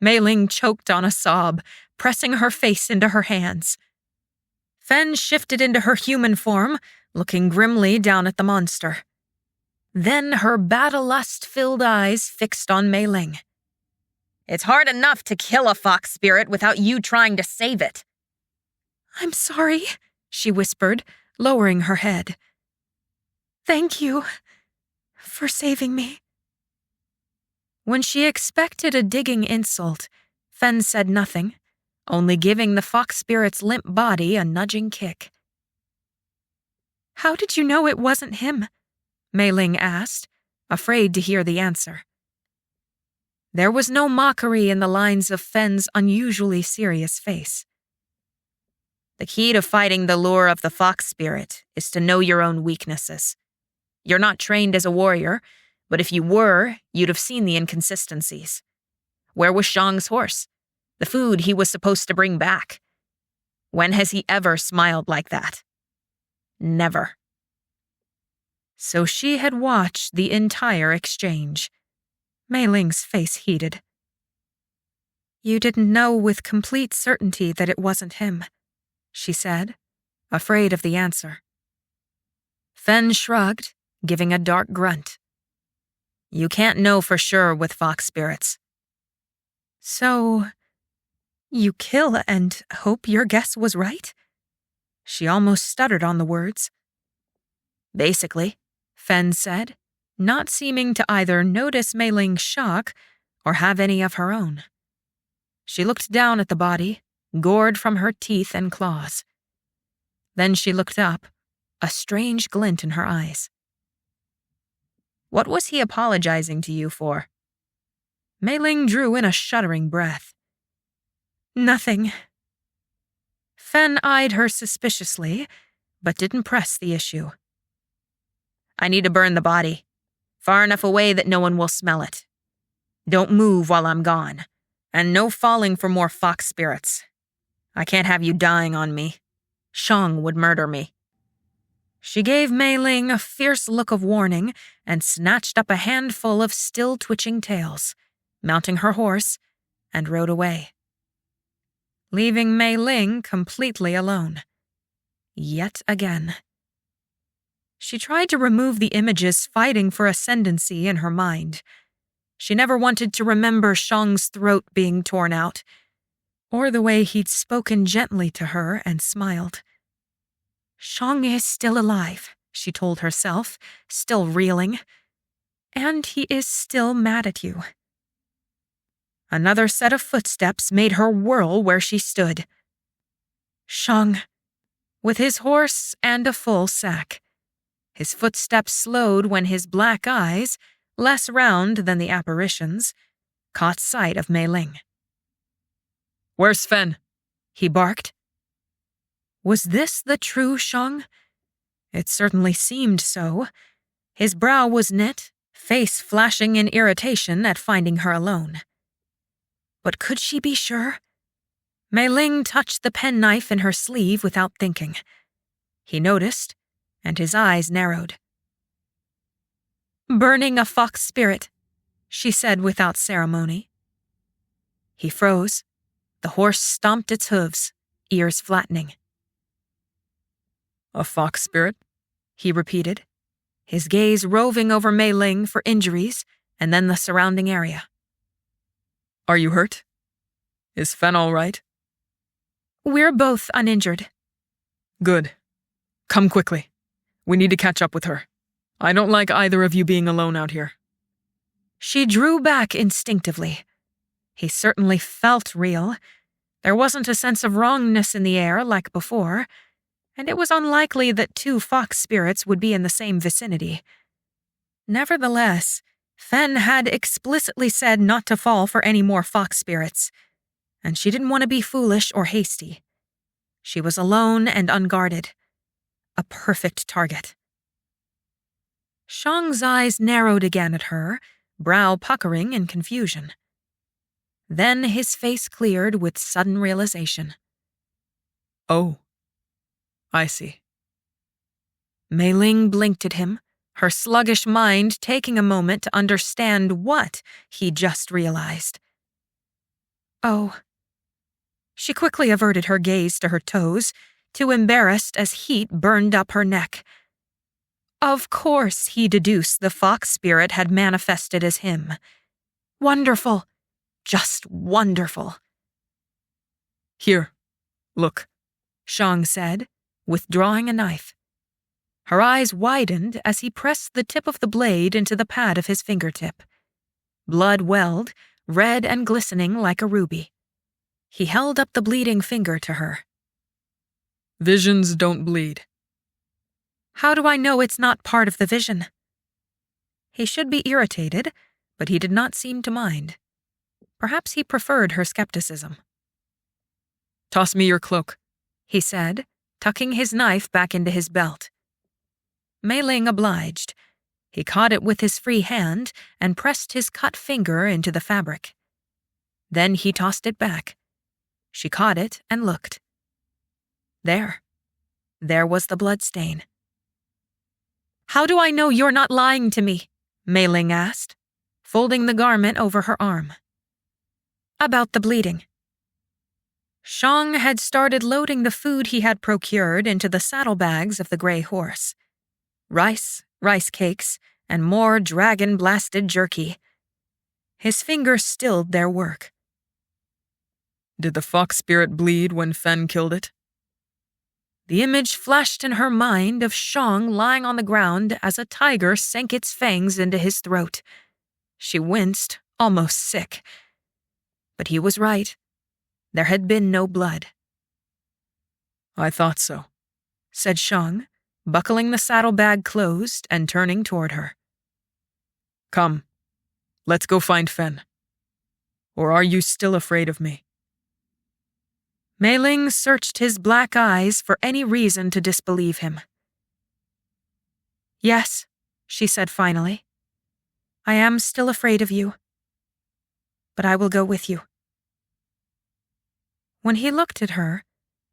Meiling choked on a sob, pressing her face into her hands. Fen shifted into her human form, looking grimly down at the monster. Then her battle-lust-filled eyes fixed on Meiling. It's hard enough to kill a fox spirit without you trying to save it. I'm sorry, she whispered, lowering her head. Thank you for saving me. When she expected a digging insult, Fen said nothing, only giving the fox spirit's limp body a nudging kick. How did you know it wasn't him? Meiling asked, afraid to hear the answer. There was no mockery in the lines of Fen's unusually serious face. The key to fighting the lure of the fox spirit is to know your own weaknesses. You're not trained as a warrior, but if you were, you'd have seen the inconsistencies. Where was Shang's horse? The food he was supposed to bring back? When has he ever smiled like that? Never. So she had watched the entire exchange. Meiling's face heated. You didn't know with complete certainty that it wasn't him, she said, afraid of the answer. Fen shrugged, giving a dark grunt. You can't know for sure with fox spirits. So, you kill and hope your guess was right? She almost stuttered on the words. Basically, Fen said, not seeming to either notice Meiling's shock or have any of her own. She looked down at the body, gored from her teeth and claws. Then she looked up, a strange glint in her eyes. What was he apologizing to you for? Meiling drew in a shuddering breath. Nothing. Fen eyed her suspiciously, but didn't press the issue. I need to burn the body, far enough away that no one will smell it. Don't move while I'm gone, and no falling for more fox spirits. I can't have you dying on me. Shang would murder me. She gave Meiling a fierce look of warning and snatched up a handful of still-twitching tails, mounting her horse, and rode away, leaving Meiling completely alone. Yet again. She tried to remove the images fighting for ascendancy in her mind. She never wanted to remember Shang's throat being torn out, or the way he'd spoken gently to her and smiled. Shang is still alive, she told herself, still reeling. And he is still mad at you. Another set of footsteps made her whirl where she stood. Shang, with his horse and a full sack. His footsteps slowed when his black eyes, less round than the apparition's, caught sight of Meiling. Where's Fen? He barked. Was this the true Shang? It certainly seemed so. His brow was knit, face flashing in irritation at finding her alone. But could she be sure? Meiling touched the penknife in her sleeve without thinking. He noticed, and his eyes narrowed. Burning a fox spirit, she said without ceremony. He froze. The horse stomped its hooves, ears flattening. A fox spirit? He repeated, his gaze roving over Meiling for injuries and then the surrounding area. Are you hurt? Is Fen all right? We're both uninjured. Good. Come quickly. We need to catch up with her. I don't like either of you being alone out here. She drew back instinctively. He certainly felt real. There wasn't a sense of wrongness in the air like before, and it was unlikely that 2 fox spirits would be in the same vicinity. Nevertheless, Fen had explicitly said not to fall for any more fox spirits, and she didn't want to be foolish or hasty. She was alone and unguarded. A perfect target. Shang's eyes narrowed again at her, brow puckering in confusion. Then his face cleared with sudden realization. Oh, I see. Meiling blinked at him, her sluggish mind taking a moment to understand what he just realized. Oh. She quickly averted her gaze to her toes, too embarrassed as heat burned up her neck. Of course he deduced the fox spirit had manifested as him. Wonderful. Just wonderful. Here, look, Shang said, withdrawing a knife. Her eyes widened as he pressed the tip of the blade into the pad of his fingertip. Blood welled, red and glistening like a ruby. He held up the bleeding finger to her. Visions don't bleed. How do I know it's not part of the vision? He should be irritated, but he did not seem to mind. Perhaps he preferred her skepticism. Toss me your cloak, he said, tucking his knife back into his belt. Meiling obliged. He caught it with his free hand and pressed his cut finger into the fabric. Then he tossed it back. She caught it and looked. There was the bloodstain. How do I know you're not lying to me? Meiling asked, folding the garment over her arm. About the bleeding. Shang had started loading the food he had procured into the saddlebags of the gray horse. Rice cakes, and more dragon-blasted jerky. His fingers stilled their work. Did the fox spirit bleed when Fen killed it? The image flashed in her mind of Shang lying on the ground as a tiger sank its fangs into his throat. She winced, almost sick. But he was right. There had been no blood. I thought so, said Shang, buckling the saddlebag closed and turning toward her. Come, let's go find Fen. Or are you still afraid of me? Meiling searched his black eyes for any reason to disbelieve him. Yes, she said finally. I am still afraid of you. But I will go with you. When he looked at her,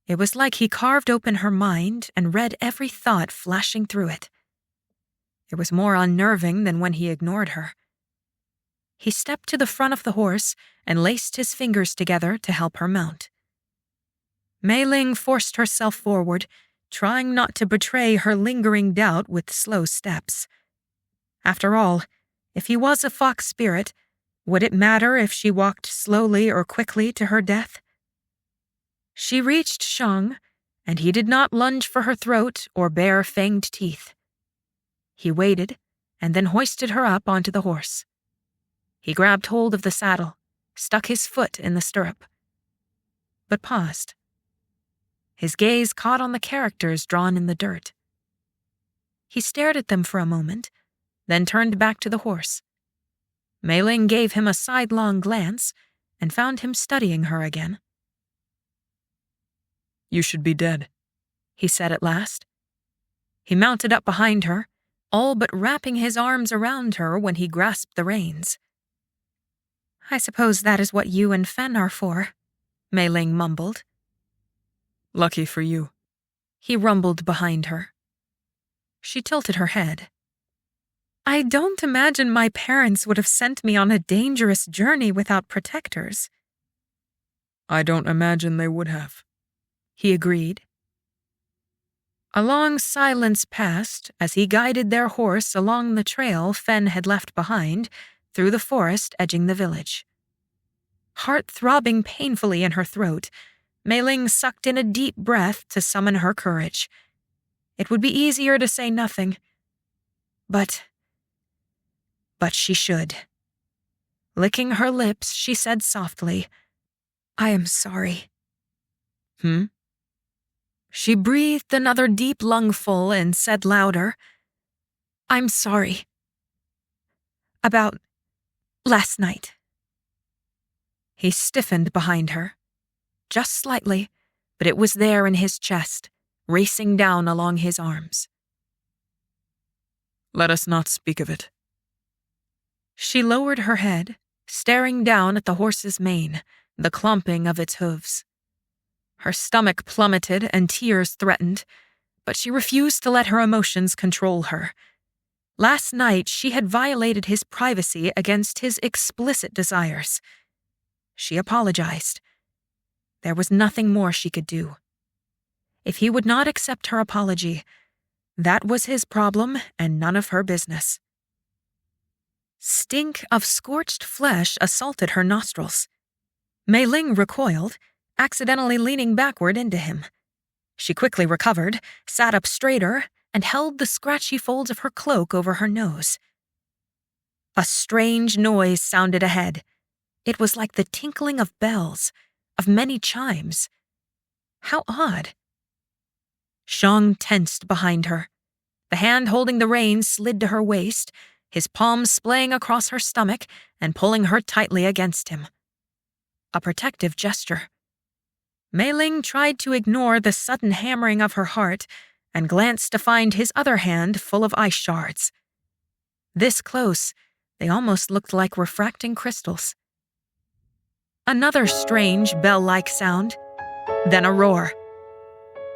it was like he carved open her mind and read every thought flashing through it. It was more unnerving than when he ignored her. He stepped to the front of the horse and laced his fingers together to help her mount. Meiling forced herself forward, trying not to betray her lingering doubt with slow steps. After all, if he was a fox spirit, would it matter if she walked slowly or quickly to her death? She reached Shang, and he did not lunge for her throat or bare fanged teeth. He waited, and then hoisted her up onto the horse. He grabbed hold of the saddle, stuck his foot in the stirrup, but paused. His gaze caught on the characters drawn in the dirt. He stared at them for a moment, then turned back to the horse. Meiling gave him a sidelong glance and found him studying her again. You should be dead, he said at last. He mounted up behind her, all but wrapping his arms around her when he grasped the reins. I suppose that is what you and Fen are for, Meiling mumbled. Lucky for you, he rumbled behind her. She tilted her head. I don't imagine my parents would have sent me on a dangerous journey without protectors. I don't imagine they would have, he agreed. A long silence passed as he guided their horse along the trail Fen had left behind, through the forest edging the village. Heart throbbing painfully in her throat, Meiling sucked in a deep breath to summon her courage. It would be easier to say nothing. But she should. Licking her lips, she said softly, I am sorry. She breathed another deep lungful and said louder, I'm sorry. About last night. He stiffened behind her, just slightly, but it was there in his chest, racing down along his arms. Let us not speak of it. She lowered her head, staring down at the horse's mane, the clumping of its hooves. Her stomach plummeted and tears threatened, but she refused to let her emotions control her. Last night, she had violated his privacy against his explicit desires. She apologized. There was nothing more she could do. If he would not accept her apology, that was his problem and none of her business. Stink of scorched flesh assaulted her nostrils. Meiling recoiled, accidentally leaning backward into him. She quickly recovered, sat up straighter, and held the scratchy folds of her cloak over her nose. A strange noise sounded ahead. It was like the tinkling of bells, of many chimes. How odd. Shang tensed behind her. The hand holding the reins slid to her waist, his palms splaying across her stomach and pulling her tightly against him. A protective gesture. Meiling tried to ignore the sudden hammering of her heart and glanced to find his other hand full of ice shards. This close, they almost looked like refracting crystals. Another strange bell-like sound, then a roar.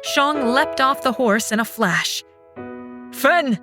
Shang leapt off the horse in a flash. Fen!